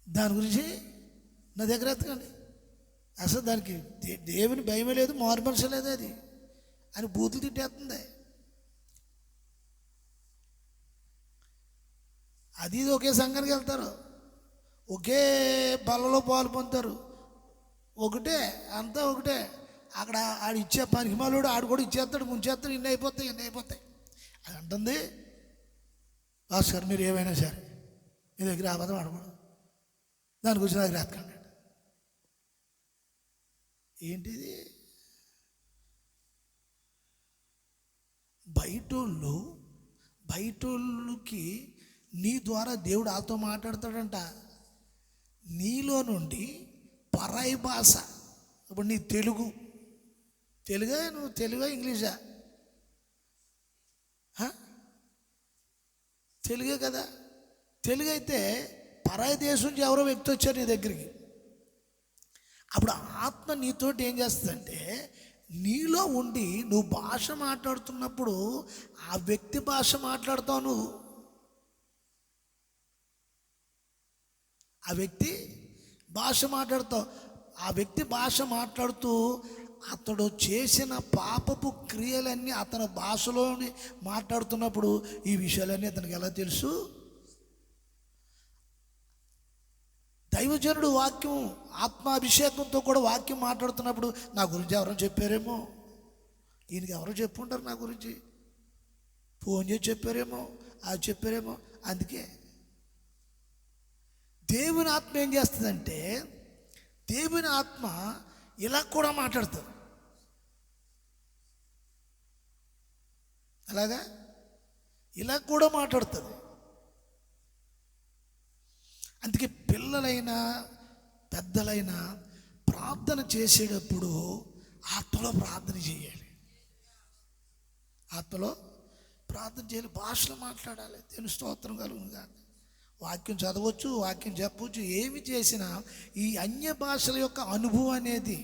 దాని గురించి నా దగ్గర ఎత్తకండి. అసలు దానికి దేవుని భయమే లేదు, మారు మనసు లేదు, అది అని బూతులు తిట్టేస్తుంది. అది ఒకే సంఘానికి వెళ్తారు, ఒకే బలలో పాలు పొందుతారు, ఒకటే అంతా ఒకటే. అక్కడ ఆడు ఇచ్చే పనికి మాలోడు ఆడు కూడా ఇచ్చేస్తాడు, ముంచేస్తాడు, ఇన్ని అయిపోతాయి. అది అంటుంది, భాస్కర్ మీరు ఏమైనా సరే మీ దగ్గర అబద్ధం ఆడకూడదు, దాని గురించి నా దగ్గర ఎత్తకండి. ఏంటిది? బయటోళ్ళకి నీ ద్వారా దేవుడు ఆతో మాట్లాడతాడంట. నీలో నుండి పరాయి భాష, ఇప్పుడు నీ తెలుగా, నువ్వు తెలుగా ఇంగ్లీషా? తెలుగే కదా. తెలుగు అయితే పరాయి దేశం నుంచి ఎవరో వ్యక్తి వచ్చారు నీ దగ్గరికి. అప్పుడు ఆత్మ నీతోటి ఏం చేస్తుందంటే, నీలో ఉండి నువ్వు భాష మాట్లాడుతున్నప్పుడు ఆ వ్యక్తి భాష మాట్లాడుతావు, నువ్వు ఆ వ్యక్తి భాష మాట్లాడతావు. ఆ వ్యక్తి భాష మాట్లాడుతూ అతడు చేసిన పాపపు క్రియలన్నీ అతని భాషలోని మాట్లాడుతున్నప్పుడు ఈ విషయాలన్నీ అతనికి ఎలా తెలుసు? దైవజనుడు వాక్యం ఆత్మాభిషేకంతో కూడా వాక్యం మాట్లాడుతున్నప్పుడు నా గురించి ఎవరో చెప్పారేమో, ఈయనకి ఎవరో చెప్పుంటారు నా గురించి, ఫోన్ చేసి చెప్పారేమో, అది చెప్పారేమో. అందుకే దేవుని ఆత్మ ఏం చేస్తుందంటే, దేవుని ఆత్మ ఇలా కూడా మాట్లాడుతుంది. అలాగా ఇలా కూడా మాట్లాడుతుంది. అందుకే పిల్లలైనా పెద్దలైనా ప్రార్థన చేసేటప్పుడు ఆత్మలో ప్రార్థన చేయాలి. ఆత్మలో ప్రార్థన చేయాలి, భాషలో మాట్లాడాలి. దేవుని స్తోత్రం కలుగును కాదు. వాక్యం చదవచ్చు, వాక్యం చెప్పవచ్చు, ఏమి చేసినా ఈ అన్య భాషల యొక్క అనుభవం అనేది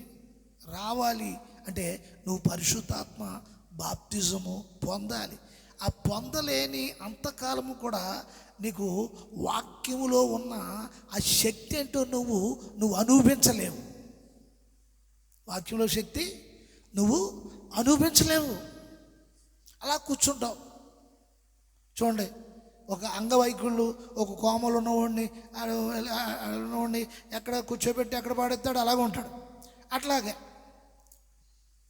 రావాలి అంటే నువ్వు పరిశుద్ధాత్మ బాప్తిజము పొందాలి. ఆ పొందలేని అంతకాలము కూడా నీకు వాక్యములో ఉన్న ఆ శక్తి ఏంటో నువ్వు అనుభవించలేవు. వాక్యంలో శక్తి నువ్వు అనుభవించలేవు. అలా కూర్చుంటావు. చూడండి, ఒక అంగవైకల్యులు, ఒక కోమలు ఉన్నవాడిని ఎక్కడ కూర్చోబెట్టి ఎక్కడ పాడేస్తాడు అలాగే ఉంటాడు. అట్లాగే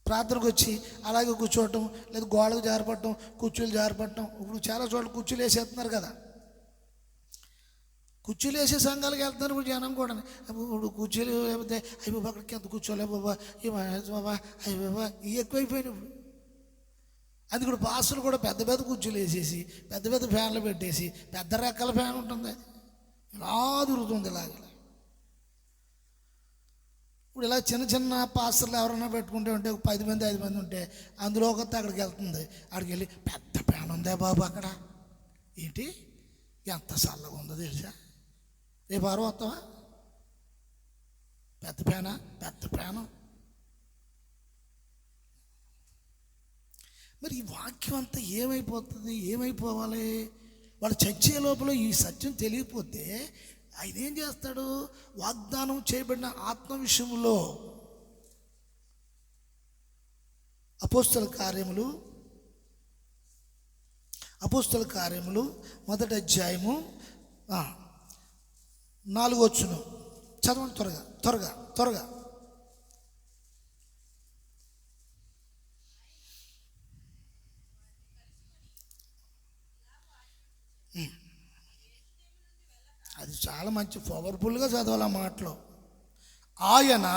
ప్రార్థనకు వచ్చి అలాగే కూర్చోవటం, లేదా గోడకు జారిపడటం, కుర్చీలు జారిపడటం. ఇప్పుడు చాలా చోట్ల కుర్చీలు వేసేస్తున్నారు కదా. కుర్చీలు వేసే సంఘాలకు వెళ్తున్నారు ఇప్పుడు జనం కూడా. ఇప్పుడు కుర్చీలు లేకపోతే అయ్యి బాబా అక్కడికి ఎంత కూర్చోలే బాబా, బాబా అయ్యి బాబా ఇవి ఎక్కువైపోయినాయి ఇప్పుడు. అందుకు ఇప్పుడు పాస్టర్లు కూడా పెద్ద పెద్ద కుర్చీలు వేసేసి పెద్ద పెద్ద ఫ్యాన్లు పెట్టేసి, పెద్ద రెక్కల ఫ్యాన్ ఉంటుంది, ఇలా తిరుగుతుంది ఇలాగ. ఇప్పుడు ఇలా చిన్న చిన్న పాస్టర్లు ఎవరైనా పెట్టుకుంటే ఉంటే 10 మంది 5 మంది ఉంటే అందులో ఒకటి అక్కడికి వెళ్తుంది. అక్కడికి వెళ్ళి పెద్ద ఫ్యాన్ ఉందే బాబు అక్కడ, ఏంటి ఎంత చల్లగా ఉందో తెలుసా, రేపు వారం వస్తావా, పెద్ద ఫ్యానా, పెద్ద ఫ్యాను. మరి ఈ వాక్యం అంతా ఏమైపోతుంది, ఏమైపోవాలి? వాళ్ళు చచ్చే లోపల ఈ సత్యం తెలియకపోతే ఆయన ఏం చేస్తాడు? వాగ్దానం చేయబడిన ఆత్మ విషయంలో అపోస్తల కార్యములు 1వ అధ్యాయము 4వ వచనం చదవండి త్వరగా. అది చాలా మంచి పవర్ఫుల్గా చదవాలి ఆ మాటలో. ఆయన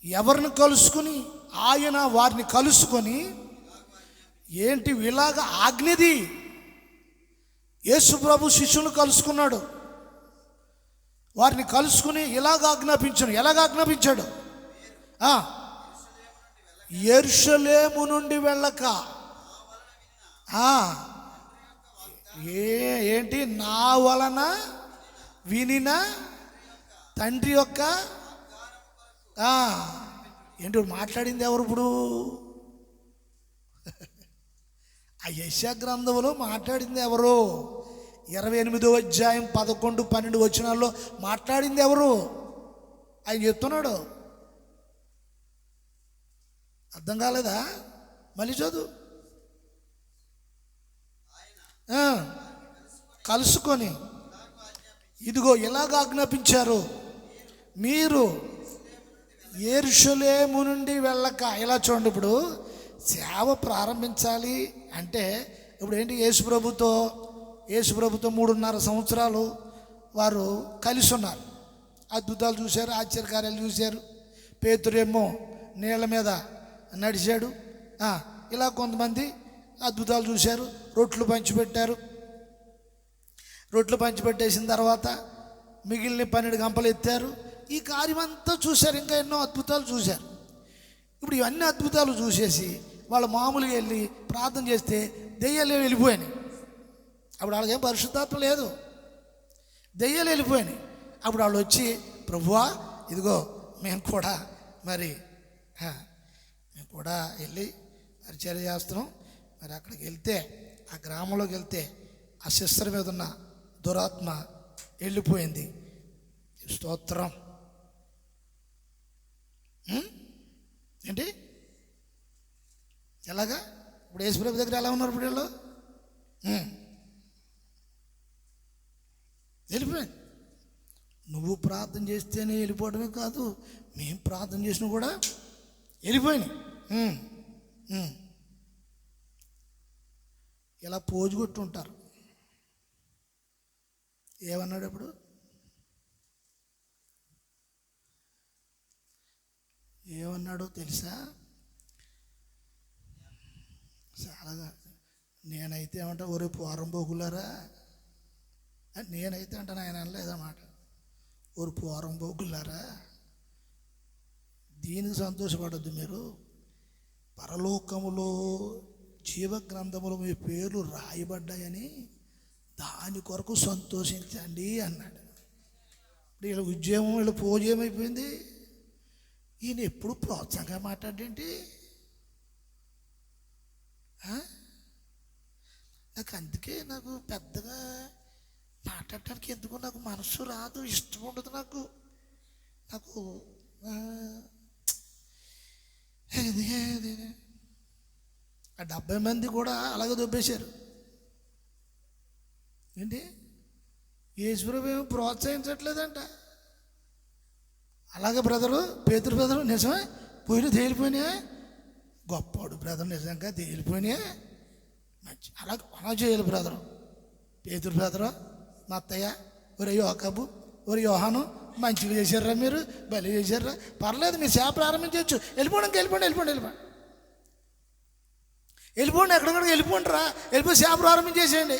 ఎవరిని కలుసుకుని, ఆయన వారిని కలుసుకొని, ఏంటి ఇలాగ ఆజ్ఞది. యేసు ప్రభు శిష్యులను కలుసుకున్నాడు, వారిని కలుసుకుని ఇలాగ ఆజ్ఞాపించాడు. ఎలాగ ఆజ్ఞాపించాడు? యెరూషలేము నుండి వెళ్ళక, ఏంటి నా వలన వినిన తండ్రి యొక్క ఏంటి మాట్లాడింది ఎవరు? ఇప్పుడు ఆ యెషయా గ్రంథంలో మాట్లాడింది ఎవరు? 28వ అధ్యాయం 11, 12 వచనాల్లో మాట్లాడింది ఎవరు? ఆయన చెప్తున్నాడు. అర్థం కాలేదా? మళ్ళీ చదువు. కలుసుకొని ఇదిగో ఎలాగ ఆజ్ఞాపించారు, మీరు యెరూషలేము నుండి వెళ్ళక. ఇలా చూడండి, ఇప్పుడు సేవ ప్రారంభించాలి అంటే ఇప్పుడు ఏంటి, యేసు ప్రభుతో 3.5 సంవత్సరాలు వారు కలిసి ఉన్నారు. అద్భుతాలు చూశారు, ఆశ్చర్యకార్యాలు చూశారు. పేతురేమో నీళ్ళ మీద నడిచాడు. ఇలా కొంతమంది అద్భుతాలు చూశారు. రొట్లు పంచిపెట్టారు. రొట్లు పంచిపెట్టేసిన తర్వాత మిగిలిన 12 గంపలు ఎత్తారు. ఈ కార్యం అంతా చూశారు. ఇంకా ఎన్నో అద్భుతాలు చూశారు. ఇప్పుడు ఇవన్నీ అద్భుతాలు చూసేసి వాళ్ళు మామూలుగా వెళ్ళి ప్రార్థన చేస్తే దెయ్యాలు వెళ్ళిపోయాయి. అప్పుడు వాళ్ళకేం పరిశుద్ధాత్మ లేదు, దెయ్యాలు వెళ్ళిపోయాయి. అప్పుడు వాళ్ళు వచ్చి, ప్రభువా ఇదిగో మేము కూడా వెళ్ళి పరిచర్య చేస్తున్నాం. మరి అక్కడికి వెళ్తే, ఆ గ్రామంలోకి వెళ్తే ఆ సిస్టర్ మీద ఉన్న దురాత్మ వెళ్ళిపోయింది. స్తోత్రం. ఏంటి ఎలాగా? ఇప్పుడు యేసుప్రభు దగ్గర ఎలా ఉన్నారు ఇప్పుడు వీళ్ళు? వెళ్ళిపోయాను. నువ్వు ప్రార్థన చేస్తేనే వెళ్ళిపోవడమే కాదు, మేము ప్రార్థన చేసినా కూడా వెళ్ళిపోయినాయి. ఇలా పోజు కొట్టుంటారు. ఏమన్నాడు ఇప్పుడు? ఏమన్నాడో తెలుసా? చాలాగా నేనైతే ఏమంటా, ఒరే పోరం పోగులారా, నేనైతే అంటాను, ఆయన అనలేదన్నమాట. ఒరు పోరం పోగులారా, దీనికి సంతోషపడద్దు మీరు, పరలోకములో జీవ గ్రంథములో మీ పేర్లు రాయబడ్డాయని దాని కొరకు సంతోషించండి అన్నాడు. ఇప్పుడు వీళ్ళ ఉద్యోగం, వీళ్ళ పోజు ఏమైపోయింది? ఈయన ఎప్పుడు ప్రోత్సాహంగా మాట్లాడేంటి? నాకు అందుకే నాకు పెద్దగా మాట్లాడటానికి ఎందుకు నాకు మనసు రాదు, ఇష్టం ఉండదు నాకు. ఆ 70 మంది కూడా అలాగే దొబ్బేశారు. ఏంటి? యేసుప్రభు ఏమో ప్రోత్సహించట్లేదంట. అలాగే బ్రదరు, పేతురు బ్రదరు నిజమే పోయిన తేలిపోయినా, గొప్పవాడు బ్రదర్ నిజంగా తేలిపోయినా, మంచి అలా చేయాలి బ్రదరు. పేతురు బ్రదరు, మా అత్తయ్య, ఒరే యోకాబు, ఒరే యోహాను, మంచిగా చేశారా మీరు, బలి చేశారా, పర్లేదు మీరు సేవ ప్రారంభించవచ్చు, వెళ్ళిపోండి ఎక్కడికక్కడ వెళ్ళిపోండి రా, వెళ్ళిపోయి సేవ ప్రారంభించేసేయండి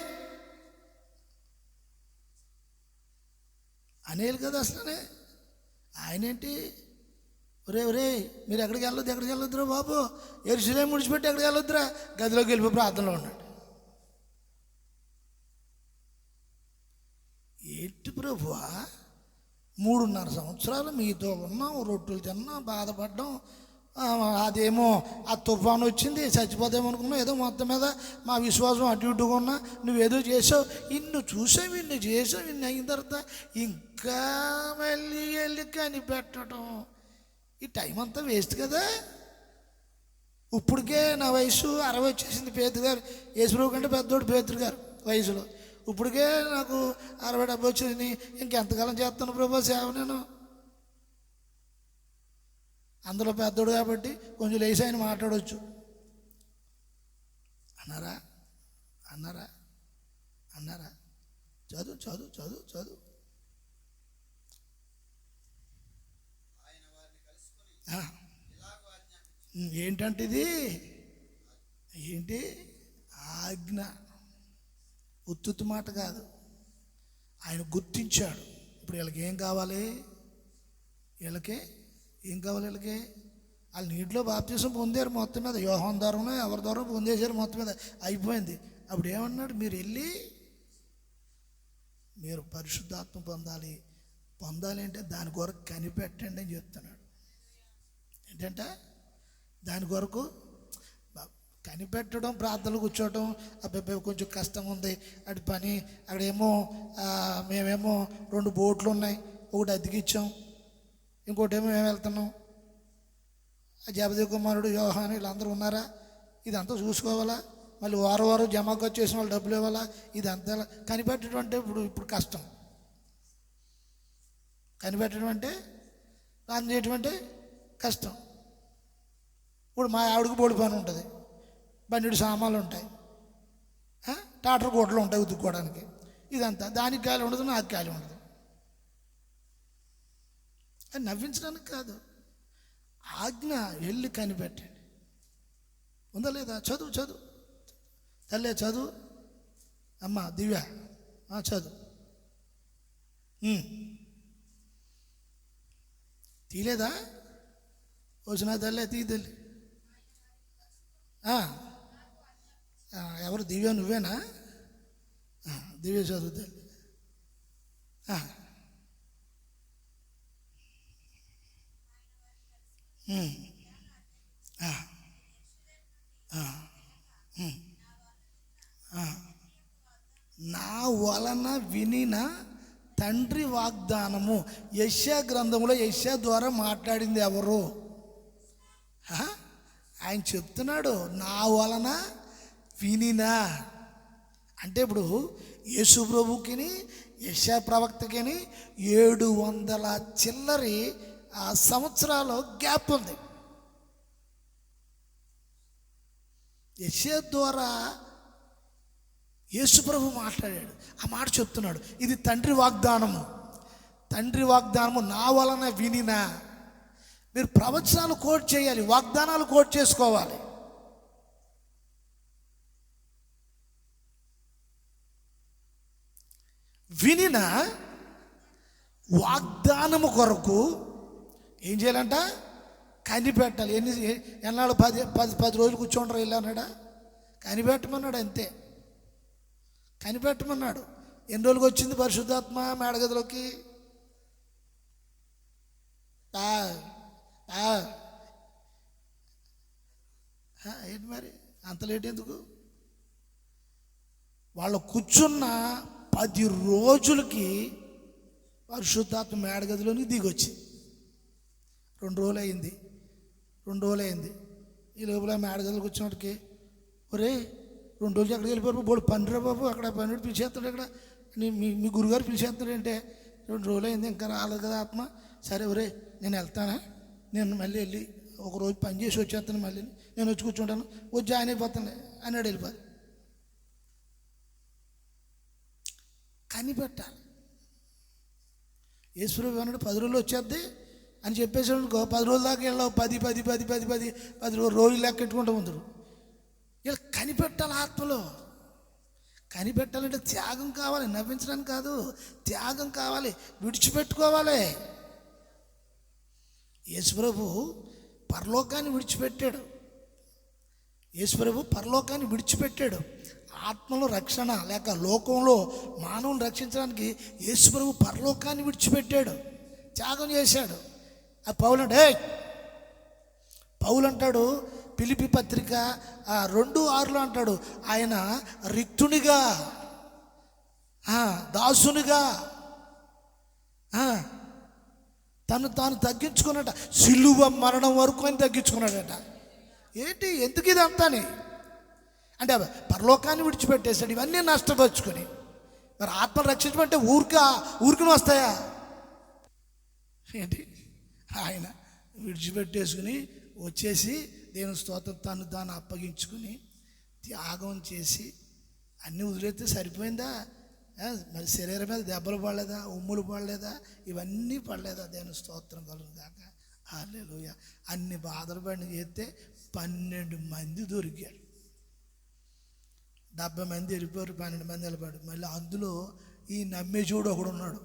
అనేయాలి కదా అసలనే. ఆయనేంటి, ఒరే మీరు ఎక్కడికి వెళ్ళొద్దురా బాబు, యెరూషలేము ముడిచిపెట్టి ఎక్కడికి వెళ్ళొద్దురా, గదిలోకి వెళ్ళిపోయి ప్రార్థనలో ఉన్నాడు. ఏంటి ప్రభువా, 3.5 సంవత్సరాలు మీతో ఉన్నాం, రొట్టెలు తిన్నాం, బాధపడ్డాం, అదేమో ఆ తుఫాను వచ్చింది, చచ్చిపోతామనుకున్నాం, ఏదో మొత్తం మీద మా విశ్వాసం అటు ఇటుగా ఉన్నా, నువ్వేదో చేసావు, ఇన్ని చూసావు, ఇన్ని చేసావు, ఇన్ని అయిన తర్వాత ఇంకా మళ్ళీ వెళ్ళి కనిపెట్టడం, ఈ టైం అంతా వేస్ట్ కదా. ఇప్పటికే నా వయసు 60 వచ్చేసింది. పేతురు గారు యేసుప్రభు కంటే పెద్దోడు పేతురు గారు వయసులో. ఇప్పటికే నాకు 60-70 వచ్చింది. ఇంకెంతకాలం చేస్తాను ప్రభు సేవ నేను? అందులో పెద్దోడు కాబట్టి కొంచెం లేచి ఆయన మాట్లాడవచ్చు అన్నారా? చదువు ఏంటంటే ఇది ఏంటి? ఆజ్ఞ. ఉత్తుత్తు మాట కాదు, ఆయన గుర్తించాడు. ఇప్పుడు వీళ్ళకి ఏం కావాలి? వీళ్ళకి వాళ్ళు నీటిలో బాప్తీసం పొందారు మొత్తం మీద, యోహాను ద్వారానో ఎవరి ద్వారా పొందేశారు మొత్తం మీద, అయిపోయింది. అప్పుడు ఏమన్నాడు? మీరు వెళ్ళి మీరు పరిశుద్ధాత్మ పొందాలి అంటే దాని కొరకు కనిపెట్టండి అని చెప్తున్నాడు. ఏంటంటే దాని కొరకు కనిపెట్టడం, ప్రార్థనలు కూర్చోవడం, అబ్బాయి కొంచెం కష్టం ఉంది అటు పని, అక్కడేమో మేమేమో 2 బోట్లు ఉన్నాయి, ఒకటి అద్దెకిచ్చాం, ఇంకోటి ఏమో మేము వెళ్తున్నాం, జబదీ కుమారుడు యోహాను వీళ్ళందరూ ఉన్నారా, ఇదంతా చూసుకోవాలా, మళ్ళీ వారం జమాకు వచ్చేసిన వాళ్ళు డబ్బులు ఇవ్వాలా, ఇదంతా కనిపెట్టడం అంటే ఇప్పుడు కష్టం. కనిపెట్టడం అంటే ప్రార్థన చేయటం అంటే కష్టం. ఇప్పుడు మా ఆవిడకి బోడి పని ఉంటుంది, బండి సామాన్లు ఉంటాయి, టాటర్ కోట్లు ఉంటాయి ఉతుక్కోవడానికి, ఇదంతా దానికి ఖాళీ ఉండదు, నాకు ఖాళీ ఉండదు. అది నవ్వించడానికి కాదు, ఆజ్ఞ. వెళ్ళి కనిపెట్టండి. ఉందా లేదా? చదువు తల్లే చదువు, అమ్మ దివ్య చదువు. తీలేదా? వచ్చినా తల్లే తీ తల్లి. ఎవరు? దివ్య నువ్వేనా? దివ్య చదువు తల్లి. నా వలన వినిన తండ్రి వాగ్దానము. యెషయా గ్రంథంలో యెషయా ద్వారా మాట్లాడింది ఎవరు? ఆయన చెప్తున్నాడు, నా వలన వినినా. అంటే ఇప్పుడు యేసు ప్రభుకిని యెషయా ప్రవక్తకిని 700 చిల్లరి సంవత్సరాలు గ్యాప్ ఉంది. యెషయా ద్వారా యేసు ప్రభు మాట్లాడాడు. ఆ మాట చెప్తున్నాడు, ఇది తండ్రి వాగ్దానము, తండ్రి వాగ్దానము నా వలన వినినా. మీరు ప్రవచనాలు కోట్ చేయాలి, వాగ్దానాలు కోట్ చేసుకోవాలి. వినిన వాగ్దానము కొరకు ఏం చేయాలంట? కనిపెట్టాలి. ఎన్నాళ్ళు 10 రోజులు కూర్చోండ్రా ఇల్లు అన్నాడా? కనిపెట్టమన్నాడు, అంతే. కనిపెట్టమన్నాడు. ఎన్ని రోజులకు వచ్చింది పరిశుద్ధాత్మ మేడగదిలోకి? ఏంటి మరి అంత లేట్ ఎందుకు? వాళ్ళు కూర్చున్న 10 రోజులకి పరిశుద్ధాత్మ మేడగదిలోని దిగొచ్చింది. 2 రోజులు అయింది. ఈ లోపల మేడగదిలోకి వచ్చినట్టుకి, ఒరే 2 రోజులు ఎక్కడికి వెళ్ళిపోయారు? బోడు పనిరా బాబు, అక్కడ పని పిలిచేస్తాడు, ఇక్కడ మీ గురుగారు పిలిచేస్తాడు అంటే 2 రోజులు అయింది, ఇంకా రాలేదు కదా ఆత్మ. సరే ఒరే నేను వెళ్తానా, నేను మళ్ళీ వెళ్ళి ఒక రోజు పని చేసి వచ్చేస్తాను, మళ్ళీ నేను వచ్చి కూర్చుంటాను, వచ్చి జాయిన్ అయిపోతాను అన్నాడు. వెళ్ళిపోయి కనిపెట్టాలి. యేసు అన్నాడు 10 రోజులు వచ్చేద్ది అని చెప్పేసాడు అనుకో, 10 రోజుల దాకా వెళ్ళావు, 10 రోజులు లెక్కెట్టుకుంటూ ఉంటారు. ఇలా కనిపెట్టాలి. ఆత్మలో కనిపెట్టాలంటే త్యాగం కావాలి, నవ్వించడానికి కాదు, త్యాగం కావాలి, విడిచిపెట్టుకోవాలి. యేసుప్రభు పరలోకాన్ని విడిచిపెట్టాడు. ఆత్మలో రక్షణ లేక లోకంలో మానవుని రక్షించడానికి యేసుప్రభు పరలోకాన్ని విడిచిపెట్టాడు, త్యాగం చేశాడు. ఆ పౌలు అంటాడు ఫిలిప్పీ పత్రిక 2:6 అంటాడు, ఆయన రిక్తునిగా దాసునిగా తను తాను తగ్గించుకున్నట, సిలువ మరణం వరకు అని తగ్గించుకున్నాడట. ఏంటి ఎందుకు ఇదంతా అంటే పరలోకాన్ని విడిచిపెట్టేశాడు, ఇవన్నీ నష్టపరుచుకొని. మరి ఆత్మను రక్షించమంటే ఊరికి వస్తాయా ఏంటి? ఆయన విడిచిపెట్టేసుకుని వచ్చేసి దేవుని స్తోత్రం తాను అప్పగించుకుని త్యాగం చేసి అన్నీ వదిలేస్తే సరిపోయిందా? మరి శరీరం మీద దెబ్బలు పడలేదా, ఉమ్ములు పడలేదా, ఇవన్నీ పడలేదా? దేవుని స్తోత్రం కలుగును గాక. హల్లెలూయా. అన్ని బాధలు పడిన చేస్తే 12 మంది దొరికారు. 70 మంది వెళ్ళిపోయారు, 12 మంది వెళ్ళిపోయాడు. మళ్ళీ అందులో ఈ నమ్మేజోడు ఒకడు ఉన్నాడు.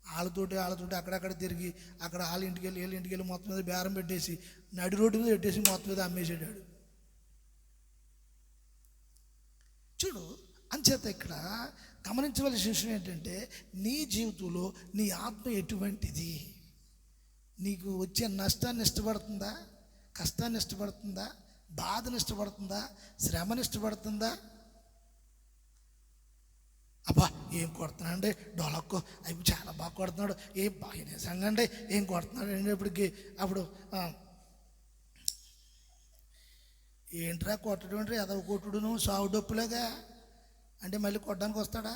వాళ్ళతోటి అక్కడక్కడ తిరిగి అక్కడ వాళ్ళ ఇంటికి వెళ్ళి వీళ్ళ ఇంటికి వెళ్ళి మొత్తం మీద బేరం పెట్టేసి నడి రోడ్డు మీద పెట్టేసి మొత్తం మీద అమ్మేసాడు. చూడు, అంచేత ఇక్కడ గమనించవలసిన విషయం ఏంటంటే, నీ జీవితంలో నీ ఆత్మ ఎటువంటిది? నీకు వచ్చే నష్టాన్ని ఇష్టపడుతుందా, కష్టాన్ని ఇష్టపడుతుందా, బాధను ఇష్టపడుతుందా, శ్రమను ఇష్టపడుతుందా? అబ్బా ఏం కొడుతున్నాడు అండి డొలక్కు, అవి చాలా బాగా కొడుతున్నాడు, ఏం బాగా నిజంగా అండి ఏం కొడుతున్నాడు అనేప్పటికీ అప్పుడు ఏంట్రా కొట్టడం అంటే ఎదవ కొట్టుడును సాగు డప్పులాగా అంటే మళ్ళీ కొట్టడానికి వస్తాడా?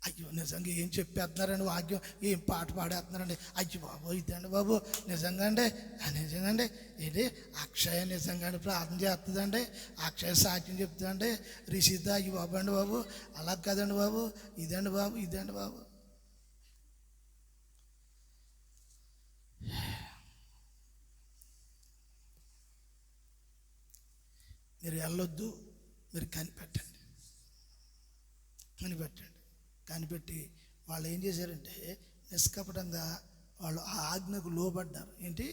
అయ్యో నిజంగా ఏం చెప్పేస్తున్నారండి, వాక్యం ఏం పాట పాడేస్తున్నారండి, అయ్యో బాబు ఇదండి బాబు నిజంగా అండి ఏంటి అక్షయ నిజంగా ప్రార్థన చేస్తుందండి, అక్షయ సాక్ష్యం చెప్తుందండి, రిషిత అయ్యి బాబు అండి బాబు అలా కదండి బాబు, ఇదండి బాబు. మీరు వెళ్ళొద్దు, మీరు కనిపెట్టి వాళ్ళు ఏం చేశారంటే నిష్కపటంగా వాళ్ళు ఆ ఆజ్ఞకు లోబడ్డారు. ఏంటి?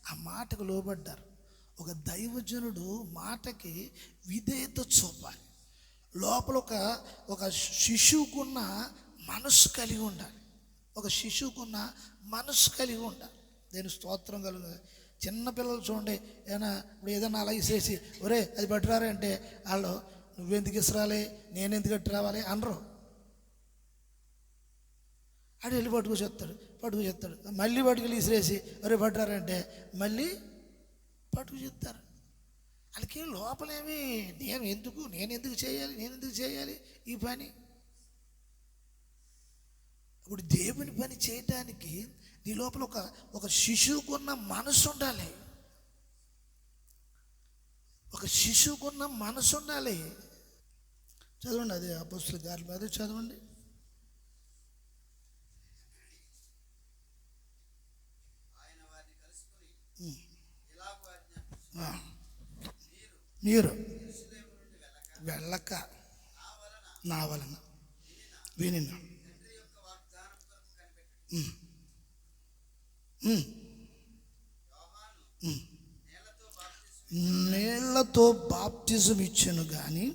ఆ మాటకు లోబడ్డారు. ఒక దైవజనుడు మాటకి విధేయత చూపాలి. లోపల ఒక శిశువుకున్న మనస్సు కలిగి ఉండాలి. దేని స్తోత్రం కలుగు. చిన్నపిల్లలు చూడండి, ఏదైనా అలా ఇసేసి ఒరే అది పట్టురారే అంటే వాళ్ళు నువ్వెందుకు ఇసరాలి, నేనెందుకు అట్టు రావాలి అనరు. ఆడు వెళ్ళి పట్టుకొచ్చేస్తాడు మళ్ళీ పట్టుకెళ్ళి విసిరేసి అరే పట్టారంటే మళ్ళీ పట్టుకొచ్చేస్తారు. వాళ్ళకి లోపలేమి నేను ఎందుకు చేయాలి ఈ పని. ఇప్పుడు దేవుని పని చేయటానికి నీ లోపల ఒక శిశువుకున్న మనసు ఉండాలి. చదవండి, అదే అపోస్తలుల కార్యాలు అదే చదవండి. మీరు వెళ్ళక నా వలన వినిన నీళ్లతో బాప్తిజం ఇచ్చాను కానీ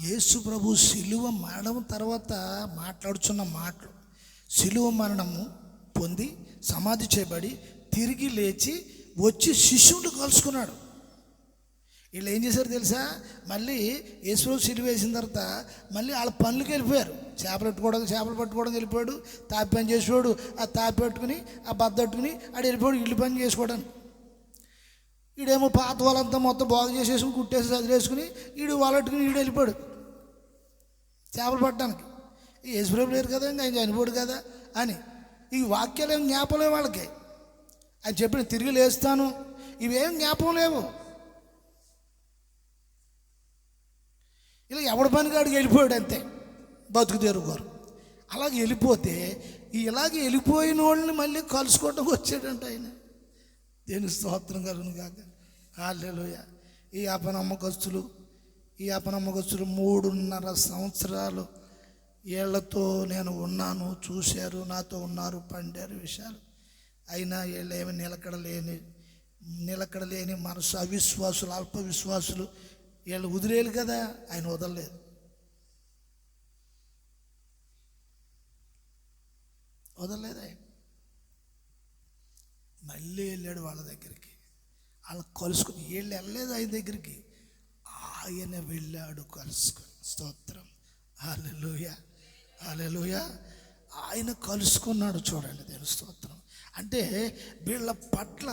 యేసు ప్రభు సిలువ మరణం తర్వాత మాట్లాడుచున్న మాటలు, సిలువ మరణము పొంది సమాధి చేయబడి తిరిగి లేచి వచ్చి శిష్యుడు కలుసుకున్నాడు. వీళ్ళు ఏం చేశారు తెలుసా? మళ్ళీ యేసు సిలువ వేసిన తర్వాత మళ్ళీ వాళ్ళ పనులకి వెళ్ళిపోయారు. చేపలు పట్టుకోవడం వెళ్ళిపోయాడు. తాపి పని చేసేవాడు ఆ తాపి పట్టుకుని ఆ బద్ద పట్టుకుని ఆడు వెళ్ళిపోయాడు ఇల్లు పని చేసుకోవడానికి. ఈడేమో పాత వాళ్ళంతా మొత్తం బాగు చేసేసుకుని కుట్టేసి చదివేసుకుని ఈడు వాళ్ళట్టుకుని ఈడు వెళ్ళిపోయాడు చేపలు పట్టడానికి. ఈ యేసుప్రభు లేరు కదా, ఇంకా ఆయన చనిపోడు కదా అని ఈ వాక్యాలు ఏం జ్ఞాపకం లేవు వాళ్ళకి. ఆయన చెప్పిన తిరిగి లేస్తాను ఇవేం జ్ఞాపకం లేవు. ఇలా ఎవడి పని కాడికి వెళ్ళిపోయాడు అంతే, బతుకు తెరుగారు. అలాగే వెళ్ళిపోతే ఇలాగే వెళ్ళిపోయిన వాళ్ళని మళ్ళీ కలుసుకోవడం వచ్చాడంట ఆయన. దేని స్తోత్రం కలుగును కాక. హల్లెలూయా. ఈ అపనమ్మకస్తులు 3.5 సంవత్సరాలు వీళ్ళతో నేను ఉన్నాను, చూశారు, నాతో ఉన్నారు, పండారు విషయాలు. అయినా వీళ్ళేమి నిలకడలేని మనసు, అవిశ్వాసులు, అల్ప విశ్వాసులు. వీళ్ళు వదిలేరు కదా, ఆయన వదలలేదు. ఆయన మళ్ళీ వెళ్ళాడు వాళ్ళ దగ్గరికి. వాళ్ళు కలుసుకుని వీళ్ళు వెళ్ళలేదు ఆయన దగ్గరికి, ఆయన వెళ్ళాడు కలుసుకుని. స్తోత్రం. హల్లెలూయా. ఆయన కలుసుకున్నాడు. చూడండి దేవుని స్తోత్రం. అంటే వీళ్ళ పట్ల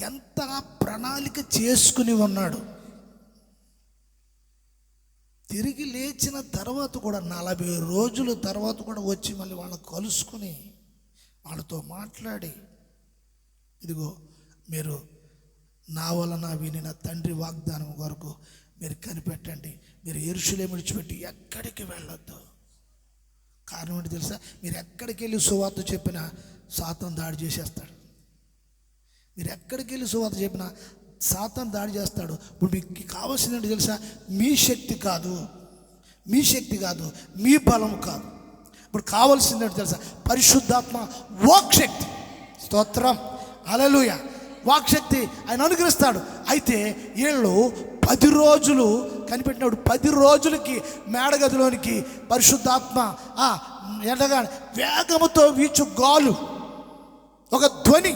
ఎంత ప్రణాళిక చేసుకుని ఉన్నాడు. తిరిగి లేచిన తర్వాత కూడా 40 రోజుల తర్వాత కూడా వచ్చి మళ్ళీ వాళ్ళని కలుసుకుని వాళ్ళతో మాట్లాడి, ఇదిగో మీరు నా వలన వినిన తండ్రి వాగ్దానం కొరకు మీరు కనిపెట్టండి, మీరు యెరూషలేము విడిచిపెట్టి ఎక్కడికి వెళ్ళొద్దు. కారణం ఏంటి తెలుసా? మీరు ఎక్కడికి వెళ్ళి సువార్త చెప్పినా సాతాను దాడి చేసేస్తాడు. మీరు ఎక్కడికి వెళ్ళి సువార్త చెప్పినా సాతాను దాడి చేస్తాడు. ఇప్పుడు మీకు కావాల్సింది ఏంటి తెలుసా? మీ శక్తి కాదు, మీ బలం కాదు. ఇప్పుడు కావాల్సింది ఏంటి తెలుసా? పరిశుద్ధాత్మ వాక్శక్తి. స్తోత్రం. హల్లెలూయా. వాక్శక్తి ఆయన అనుగ్రహిస్తాడు. అయితే వీళ్ళు 10 రోజులు కనిపెట్టినప్పుడు 10 రోజులకి మేడగదిలోనికి పరిశుద్ధాత్మ ఎండగా వేగముతో వీచు గాలు, ఒక ధ్వని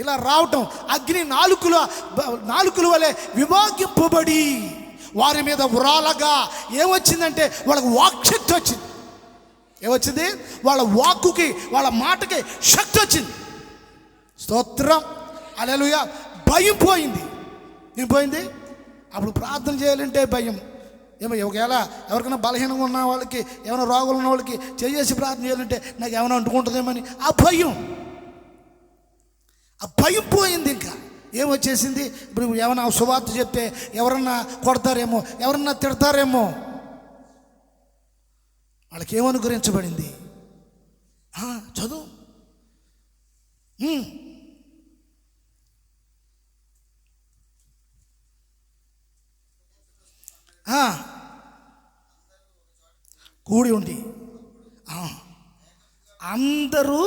ఇలా రావటం, అగ్ని నాలుకల వలె విభాగింపబడి వారి మీద ఉరాలగా ఏమొచ్చిందంటే వాళ్ళకి వాక్శక్తి వచ్చింది. ఏమొచ్చింది? వాళ్ళ వాక్కుకి, వాళ్ళ మాటకి శక్తి వచ్చింది. స్తోత్రం. హల్లెలూయా. భయం పోయింది. ఏం పోయింది? అప్పుడు ప్రార్థన చేయాలంటే భయం. ఒకవేళ ఎవరికైనా బలహీనంగా ఉన్న వాళ్ళకి, ఏమైనా రోగులు ఉన్న వాళ్ళకి చేసి ప్రార్థన చేయాలంటే నాకు ఏమైనా అంటుకుంటుందేమని ఆ భయం పోయింది. ఇంకా ఏమొచ్చేసింది? ఇప్పుడు ఏమైనా సువార్త చెప్తే ఎవరన్నా కొడతారేమో, ఎవరన్నా తిడతారేమో. వాళ్ళకి ఏమనుగ్రహించబడింది? చదువు. కూడి ఉండి అందరూ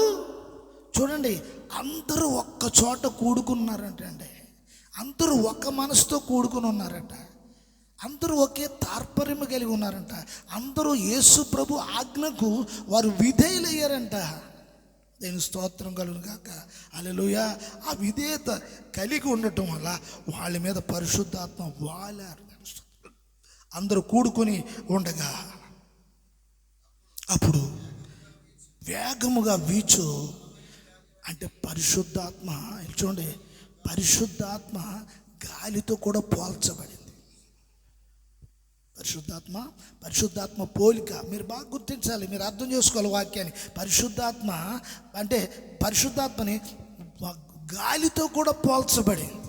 చూడండి, అందరూ ఒక్క చోట కూడుకున్నారంటండి. అందరూ ఒక్క మనసుతో కూడుకుని ఉన్నారట. అందరూ ఒకే తాత్పర్యం కలిగి ఉన్నారంట. అందరూ యేసు ప్రభు ఆజ్ఞకు వారు విధేయులయ్యారంట. నేను స్తోత్రం కలుగును గాక. హల్లెలూయా. ఆ విధేయత కలిగి ఉండటం వల్ల వాళ్ళ మీద పరిశుద్ధాత్మ వాలారు. అందరూ కూడుకొని ఉండగా అప్పుడు వేగముగా వీచు అంటే పరిశుద్ధాత్మ. చూడండి, పరిశుద్ధాత్మ గాలితో కూడా పోల్చబడింది. పరిశుద్ధాత్మ పోలిక మీరు బాగా గుర్తించాలి, మీరు అర్థం చేసుకోవాలి వాక్యాన్ని. పరిశుద్ధాత్మ అంటే పరిశుద్ధాత్మని గాలితో కూడా పోల్చబడింది.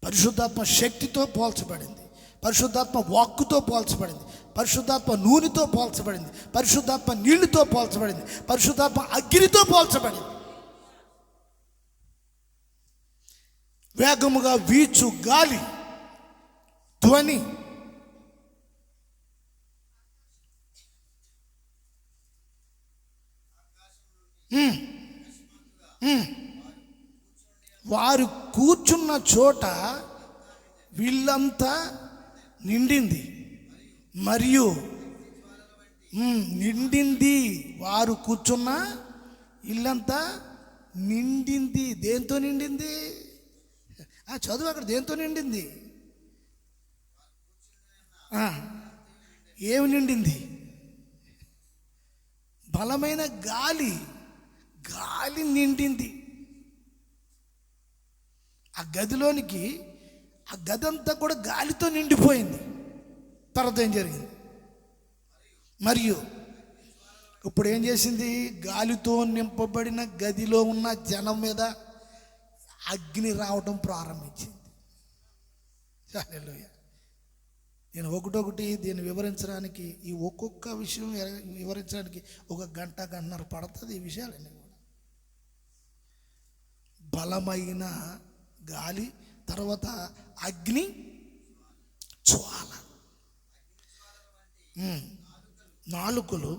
పరిశుద్ధాత్మ శక్తితో పోల్చబడింది, పరిశుద్ధాత్మ వాక్కుతో పోల్చబడింది, పరిశుద్ధాత్మ నూనెతో పోల్చబడింది, పరిశుద్ధాత్మ నీళ్లతో పోల్చబడింది, పరిశుద్ధాత్మ అగ్నితో పోల్చబడింది. వేగముగా వీచు గాలి, ధ్వని, వారు కూర్చున్న చోట వీళ్ళంతా నిండింది. మరియు నిండింది, వారు కూర్చున్న ఇల్లంతా నిండింది. దేంతో నిండింది? చదువు అక్కడ, దేంతో నిండింది? ఏమి నిండింది? బలమైన గాలి నిండింది ఆ గదిలోనికి. ఆ గది అంతా కూడా గాలితో నిండిపోయింది. తర్వాత ఏం జరిగింది? మరియు ఇప్పుడు ఏం చేసింది? గాలితో నింపబడిన గదిలో ఉన్న జనం మీద అగ్ని రావడం ప్రారంభించింది. హల్లెలూయా. నేను ఒకటొకటి దీన్ని వివరించడానికి, ఈ ఒక్కొక్క విషయం వివరించడానికి 1 గంట, గంటన్నర పడుతుంది. ఈ విషయాలన్నీ కూడా బలమైన గాలి, తర్వాత అగ్ని జ్వాల, నాలుకలు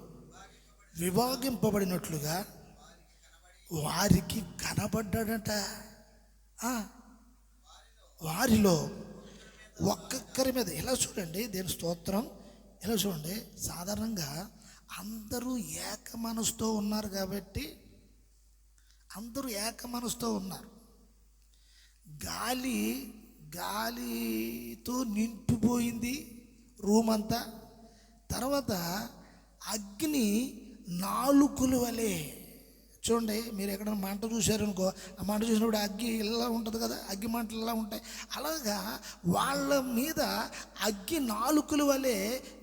విభాగింపబడినట్లుగా వారికి కనబడ్డాడట. వారిలో ఒక్కొక్కరి మీద, ఇలా చూడండి, దేని స్తోత్రం, ఇలా చూడండి. సాధారణంగా అందరూ ఏక మనసుతో ఉన్నారు కాబట్టి, అందరూ ఏక మనసుతో ఉన్నారు. గాలితో నింపిపోయింది రూమ్ అంతా. తర్వాత అగ్ని నాలుకల వలె. చూడండి, మీరు ఎక్కడైనా మంట చూశారనుకో, ఆ మంట చూసినప్పుడు అగ్గి ఇలా ఉంటుంది కదా, అగ్గి మంటలు ఇలా ఉంటాయి. అలాగా వాళ్ళ మీద అగ్గి నాలుకల వలె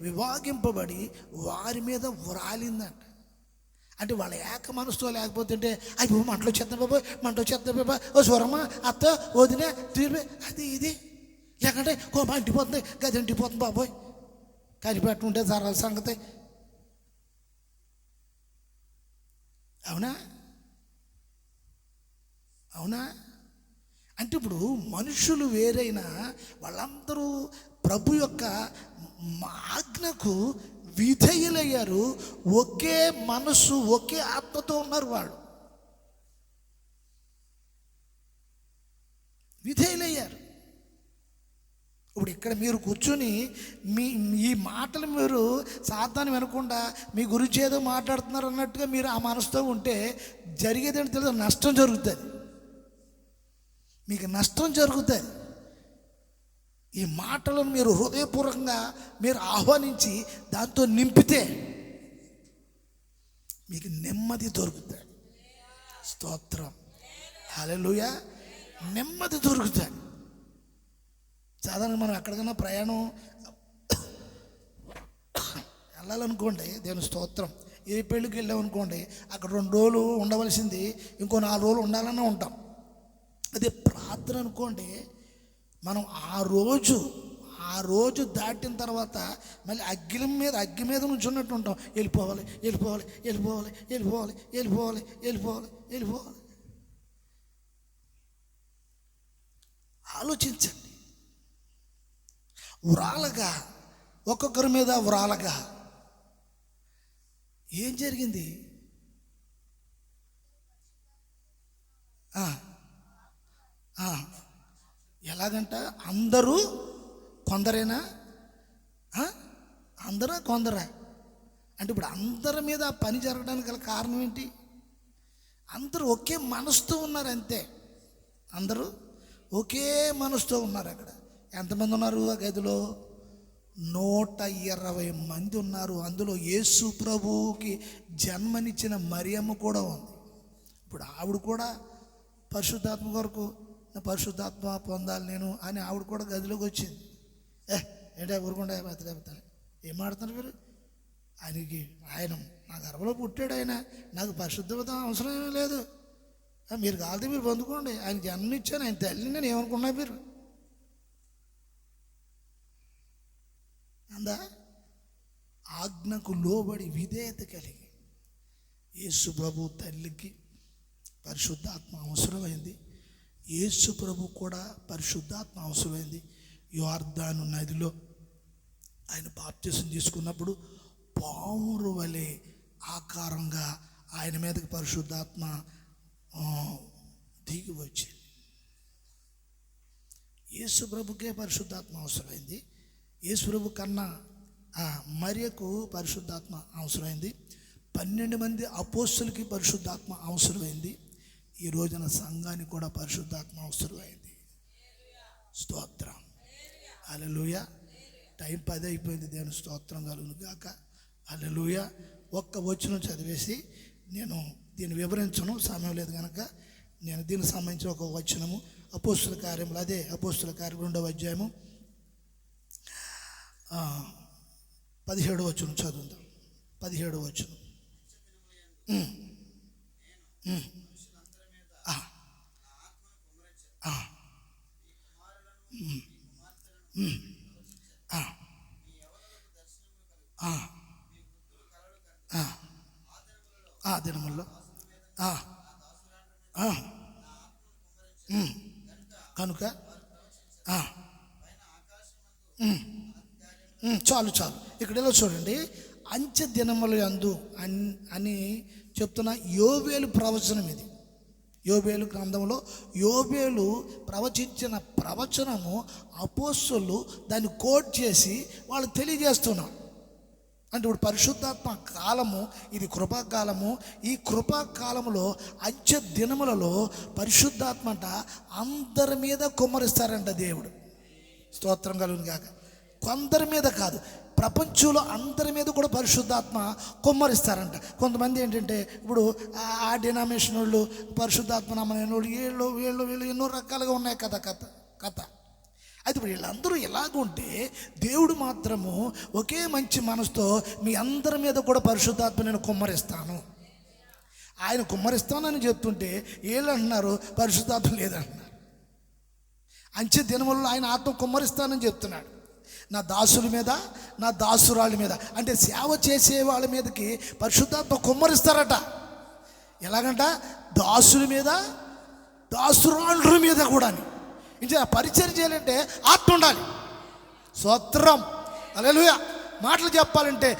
విభాగింపబడి వారి మీద వ్రాలిందంట. అంటే వాళ్ళ ఏక మనసుతో లేకపోతుంటే అయ్యో మంటలో చెత్త బాబా, ఓ స్వరమ్మ, అత్త, వదిన, తీరు, అది ఇది లేకంటే కోమ అంటిపోతుంది, గది అంటిపోతుంది బాబోయ్, కనిపెట్టుంటే జరగాలి సంగతి. అవునా? అంటే ఇప్పుడు మనుషులు వేరైనా వాళ్ళందరూ ప్రభు యొక్క ఆజ్ఞకు విధేయులయ్యారు. ఒకే మనసు, ఒకే ఆత్మతో ఉన్నారు. వాళ్ళు విధేయులయ్యారు. ఇప్పుడు ఇక్కడ మీరు కూర్చొని ఈ మాటలు మీరు సాతాను వినకుండా మీ గురించి ఏదో మాట్లాడుతున్నారు అన్నట్టుగా మీరు ఆ మనసుతో ఉంటే జరిగేదేంటి తెలుసు? నష్టం జరుగుతుంది, మీకు నష్టం జరుగుతుంది. ఈ మాటలను మీరు హృదయపూర్వకంగా మీరు ఆహ్వానించి దాంతో నింపితే మీకు నెమ్మది దొరుకుతుంది. స్తోత్రం, హల్లెలూయా. నెమ్మది దొరుకుతుంది. సాధారణంగా మనం ఎక్కడికైనా ప్రయాణం వెళ్ళాలనుకోండి, దేవుని స్తోత్రం, ఏ పెళ్ళికి వెళ్ళామనుకోండి, అక్కడ 2 రోజులు ఉండవలసింది ఇంకో 4 రోజులు ఉండాలన్నా ఉంటాం. అదే ప్రార్థన అనుకోండి, మనం ఆ రోజు దాటిన తర్వాత మళ్ళీ అగ్గి మీద నుంచున్నట్టు ఉంటాం. వెళ్ళిపోవాలి. ఆలోచించండి. వ్రాలగా, ఒక్కొక్కరి మీద వ్రాలగా ఏం జరిగింది? ఎలాగంట? అందరూ కొందరేనా? అందరా కొందరా? అంటే ఇప్పుడు అందరి మీద పని జరగడానికి గల కారణం ఏంటి? అందరూ ఒకే మనసుతో ఉన్నారు, అంతే. అందరూ ఒకే మనసుతో ఉన్నారు. అక్కడ ఎంతమంది ఉన్నారు? ఆ గదిలో 120 మంది ఉన్నారు. అందులో యేసు ప్రభువుకి జన్మనిచ్చిన మరియమ్మ కూడా ఉంది. ఇప్పుడు ఆవిడ కూడా పరిశుద్ధాత్మ కొరకు పరిశుద్ధాత్మ పొందాలి నేను అని ఆవిడ కూడా గదిలోకి వచ్చింది. ఏంటో ఊరుకుండా బతలేపుతాను, ఏం ఆడుతున్నారు మీరు? ఆయన నా గర్భంలో పుట్టాడు, ఆయన నాకు పరిశుద్ధత అవసరం ఏమీ లేదు, మీరు కాలితే మీరు పొందుకోండి, ఆయన జన్మనిచ్చాను, ఆయన తల్లిని నేను ఏమనుకున్నా మీరు అందా? ఆజ్ఞకు లోబడి విధేయత కలిగి యేసు ప్రభు తల్లికి పరిశుద్ధాత్మ అవసరమైంది. యేసు ప్రభు కూడా పరిశుద్ధాత్మ అవసరమైంది. యోర్దాను నదిలో ఆయన బాప్తిసం తీసుకున్నప్పుడు పావురు వలె ఆకారంగా ఆయన మీదకి పరిశుద్ధాత్మ దిగి వచ్చింది. యేసు ప్రభుకే పరిశుద్ధాత్మ అవసరమైంది. యేసు ప్రభు కన్నా మరియకు పరిశుద్ధాత్మ అవసరమైంది. 12 మంది అపోస్తులకి పరిశుద్ధాత్మ అవసరమైంది. ఈ రోజున సంఘానికి కూడా పరిశుద్ధాత్మ అవసరమైంది. స్తోత్రం, హల్లెలూయా. టైం 10 అయిపోయింది. దేవుని స్తోత్రం కలుగును గాక. హల్లెలూయా. ఒక్క వచనం చదివేసి నేను దీన్ని వివరించను, సమయం లేదు కనుక నేను దీనికి సంబంధించిన ఒక వచనము అపోస్తుల కార్యములు, అదే అపోస్తుల కార్యం 2వ అధ్యాయము 17వ వచనం చదువుదాం. 17వ వచనం. ఆ దినముల్లో కనుక చాలు ఇక్కడ ఎలా చూడండి, అంచె దినముల యందు అని చెప్తున్న యోబేలు ప్రవచనం ఇది. యోబేలు గ్రంథంలో యోబేలు ప్రవచించిన ప్రవచనము అపోస్తలులు దాన్ని కోట్ చేసి వాళ్ళు తెలియజేస్తున్నారు. అంటే ఇప్పుడు పరిశుద్ధాత్మ కాలము, ఇది కృపాకాలము. ఈ కృపాకాలములో అంచె దినములలో పరిశుద్ధాత్మ అంట అందరి మీద కుమ్మరిస్తారంట దేవుడు. స్తోత్రం కలుగును గాక. కొందరి మీద కాదు, ప్రపంచంలో అందరి మీద కూడా పరిశుద్ధాత్మ కుమ్మరిస్తారంట. కొంతమంది ఏంటంటే ఇప్పుడు ఆ డినామినేషన్ వాళ్ళు, పరిశుద్ధాత్మ నమ్మని వాళ్ళు, వీళ్ళు ఎన్నో రకాలుగా ఉన్నాయి కథ. అయితే ఇప్పుడు వీళ్ళందరూ ఎలాగుంటే దేవుడు మాత్రము ఒకే మంచి మనసుతో మీ అందరి మీద కూడా పరిశుద్ధాత్మ నేను కుమ్మరిస్తాను, ఆయన కుమ్మరిస్తానని చెప్తుంటే వీళ్ళు అంటున్నారు పరిశుద్ధాత్మ లేదంటున్నారు. అంచె దినములలో ఆయన ఆత్మ కుమ్మరిస్తానని చెప్తున్నాడు. నా దాసుల మీద, నా దాసురాళ్ళ మీద, అంటే సేవ చేసే వాళ్ళ మీదకి పరిశుద్ధాత్మ కుమ్మరిస్తారట. ఎలాగంట? దాసుల మీద, దాసురాళ్ళ మీద కూడా. ఇంకా పరిచయం చేయాలంటే ఆత్మ ఉండాలి. స్తోత్రం, హల్లెలూయా. మాటలు చెప్పాలంటే,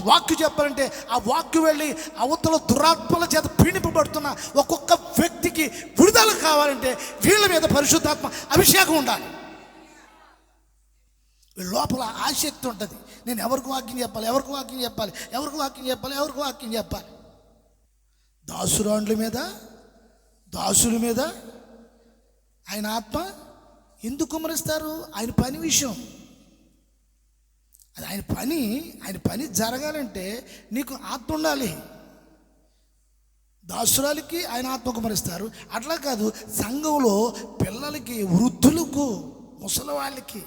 వాక్కు చెప్పాలంటే ఆ వాక్కు వెళ్ళి అవతల దురాత్మల చేత పీడింపబడుతున్న ఒక్కొక్క వ్యక్తికి విడుదల కావాలంటే వీళ్ళ మీద పరిశుద్ధాత్మ అభిషేకం ఉండాలి. లోపల ఆసక్తి ఉంటుంది. నేను ఎవరికి వాక్యం చెప్పాలి. దాసురాండ్ల మీద, దాసుల మీద ఆయన ఆత్మ ఎందుకు కుమ్మరిస్తారు? ఆయన పని విషయం అది. ఆయన పని జరగాలంటే నీకు ఆత్మ ఉండాలి. దాసురాలకి ఆయన ఆత్మ కుమ్మరిస్తారు. అట్లా కాదు, సంఘంలో పిల్లలకి, వృద్ధులకు, ముసలి వాళ్ళకి,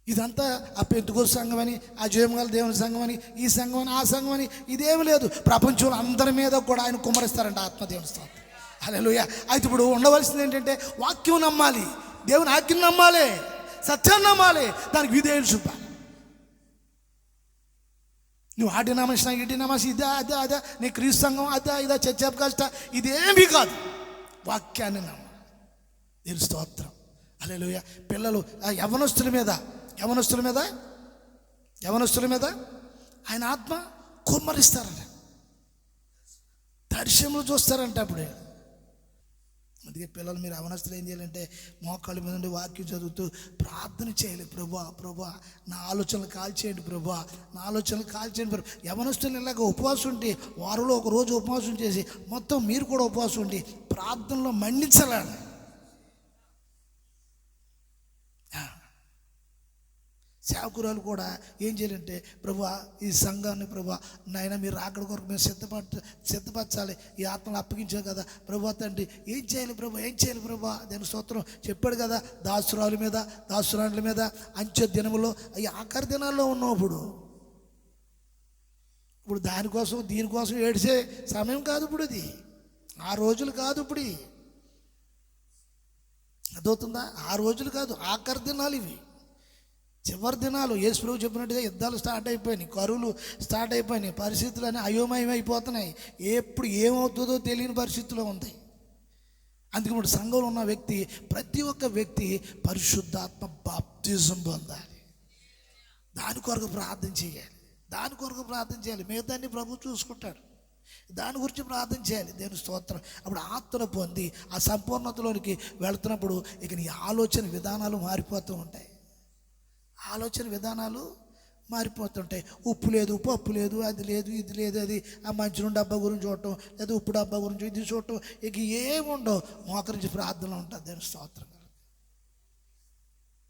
ఇదంతా ఆ పెంతుకోసు సంఘం అని, ఆ జయమగల దేవుని సంఘం అని, ఈ సంఘం అని, ఆ సంఘం అని, ఇదేమి లేదు. ప్రపంచంలో అందరి మీద కూడా ఆయన కుమ్మరిస్తారంట ఆత్మదేవుని స్తోత్రం, హల్లెలూయా. అయితే ఇప్పుడు ఉండవలసింది ఏంటంటే వాక్యం నమ్మాలి, దేవుని ఆజ్ఞను నమ్మాలి, సత్యాన్ని నమ్మాలి, దానికి విధేయులు చూపాలి. నువ్వు ఆడి నమస్తా, ఇటీ నమస్, అదా నీ క్రీస్తు సంఘం, ఇదా చర్చ కష్ట, ఇదేమీ కాదు. వాక్యాన్ని నమ్మాలి. దేవుని స్తోత్రం, హల్లెలూయా. పిల్లలు యవనస్తుల మీద ఆయన ఆత్మ కుమ్మరిస్తారంట. దర్శనములు చూస్తారంట. అప్పుడే అందుకే పిల్లలు, మీరు యవనస్తులు ఏం చేయాలంటే మోకాళ్ళ మీద నుండి వాక్యం చదువుతూ ప్రార్థన చేయాలి. ప్రభువా నా ఆలోచనలు కాల్చేయండి, నా ఆలోచనలు కాల్చేయండి. యవనస్తులు ఇలాగ ఉపవాసం ఉండి, వారంలో ఒక రోజు ఉపవాసం చేసి మొత్తం మీరు కూడా ఉపవాసం ఉండి ప్రార్థనలో మండించాలని. సేవకురాలు కూడా ఏం చేయాలంటే, ప్రభువా ఈ సంఘాన్ని ప్రభువా నాయన మీరు రాకడ కొరకు మేము సిద్ధపరచాలి, ఈ ఆత్మను అప్పగించాం కదా ప్రభువా తండ్రి, ఏం చేయాలి ప్రభు, ఏం చేయాలి ప్రభువా, దాని స్తోత్రం చెప్పాడు కదా, దాసురాల మీద అంచె దినములో ఈ ఆఖరి దినాల్లో ఉన్నాం. ఇప్పుడు దీనికోసం ఏడిసే సమయం కాదు ఇప్పుడు, ఇది ఆ రోజులు కాదు ఇప్పుడు, అదవుతుందా? ఆ రోజులు కాదు, ఆఖరి దినాలు ఇవి, చివరి దినాలు. యేసు ప్రభువు చెప్పినట్టుగా యుద్ధాలు స్టార్ట్ అయిపోయినాయి, కరువులు స్టార్ట్ అయిపోయినాయి, పరిస్థితులు అన్నీ అయోమయం అయిపోతున్నాయి, ఎప్పుడు ఏమవుతుందో తెలియని పరిస్థితుల్లో ఉంది. అందుకే ఇప్పుడు సంఘంలో ఉన్న వ్యక్తి, ప్రతి ఒక్క వ్యక్తి పరిశుద్ధాత్మ బాప్తిజం పొందాలి. దాని కొరకు ప్రార్థన చేయాలి, మిగతాన్ని ప్రభు చూసుకుంటాడు. దాని గురించి ప్రార్థన చేయాలి. దేవుని స్తోత్రం. అప్పుడు ఆత్మను పొంది ఆ సంపూర్ణతలోనికి వెళుతున్నప్పుడు ఇక నీ ఆలోచన విధానాలు మారిపోతూ ఉంటాయి. ఉప్పు లేదు, పప్పు లేదు, అది లేదు, ఇది లేదు, అది ఆ మంచి డబ్బా గురించి చూడటం, లేదా ఉప్పు డబ్బా గురించి ఇది చూడటం, ఇక ఏముండవు. మోకరించి ప్రార్థనలు ఉంటుంది. దేవుని స్తోత్రం.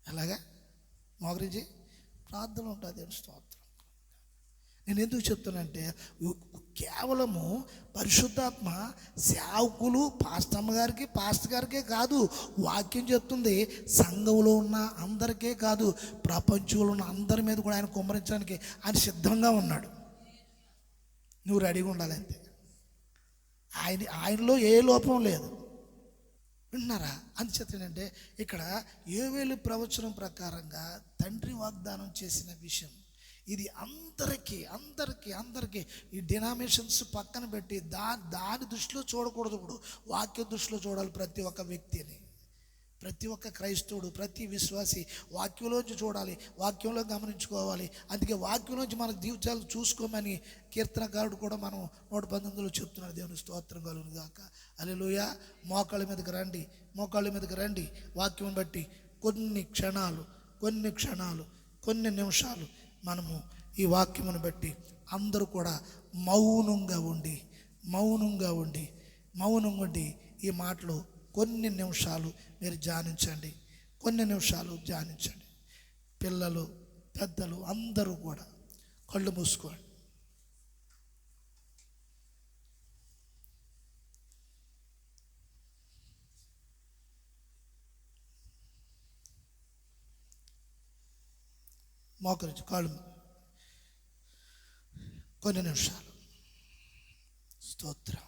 ఎలాగా మోకరించి ప్రార్థనలు ఉంటుంది. దేవుని స్తోత్రం. నేను ఎందుకు చెప్తానంటే, కేవలము పరిశుద్ధాత్మ సేవకులు పాస్టర్ గారికే కాదు, వాక్యం చెప్తుంది సంఘంలో ఉన్న అందరికీ కాదు, ప్రపంచంలో ఉన్న అందరి మీద కూడా ఆయన కుమ్మరించడానికి ఆయన సిద్ధంగా ఉన్నాడు. నువ్వు రెడీగా ఉండాలి అంతే. ఆయనలో ఏ లోపం లేదు. విన్నారా? అందుచేతనంటే ఇక్కడ యోవేలు ప్రవచనం ప్రకారంగా తండ్రి వాగ్దానం చేసిన విషయం ఇది అందరికీ ఈ డినామినేషన్స్ పక్కన పెట్టి దాని దృష్టిలో చూడకూడదు. ఇప్పుడు వాక్య దృష్టిలో చూడాలి. ప్రతి ఒక్క వ్యక్తిని, ప్రతి ఒక్క క్రైస్తవుడు, ప్రతి విశ్వాసి వాక్యంలోంచి చూడాలి, వాక్యంలో గమనించుకోవాలి. అందుకే వాక్యంలోంచి మన జీవితాలు చూసుకోమని కీర్తనకారుడు కూడా మనం 119లో చెప్తున్నాడు. దేవుని స్తోత్రం కలుగును గాక. హల్లెలూయా. మోకాళ్ళ మీదకి రండి. వాక్యం బట్టి కొన్ని నిమిషాలు మనము ఈ వాక్యమును బట్టి అందరూ కూడా మౌనంగా ఉండి ఈ మాటలు కొన్ని నిమిషాలు మీరు ధ్యానించండి. పిల్లలు, పెద్దలు అందరూ కూడా కళ్ళు మూసుకోండి. మోకరించి కాళ్ళు కొన్ని నిమిషాలు. స్తోత్రం.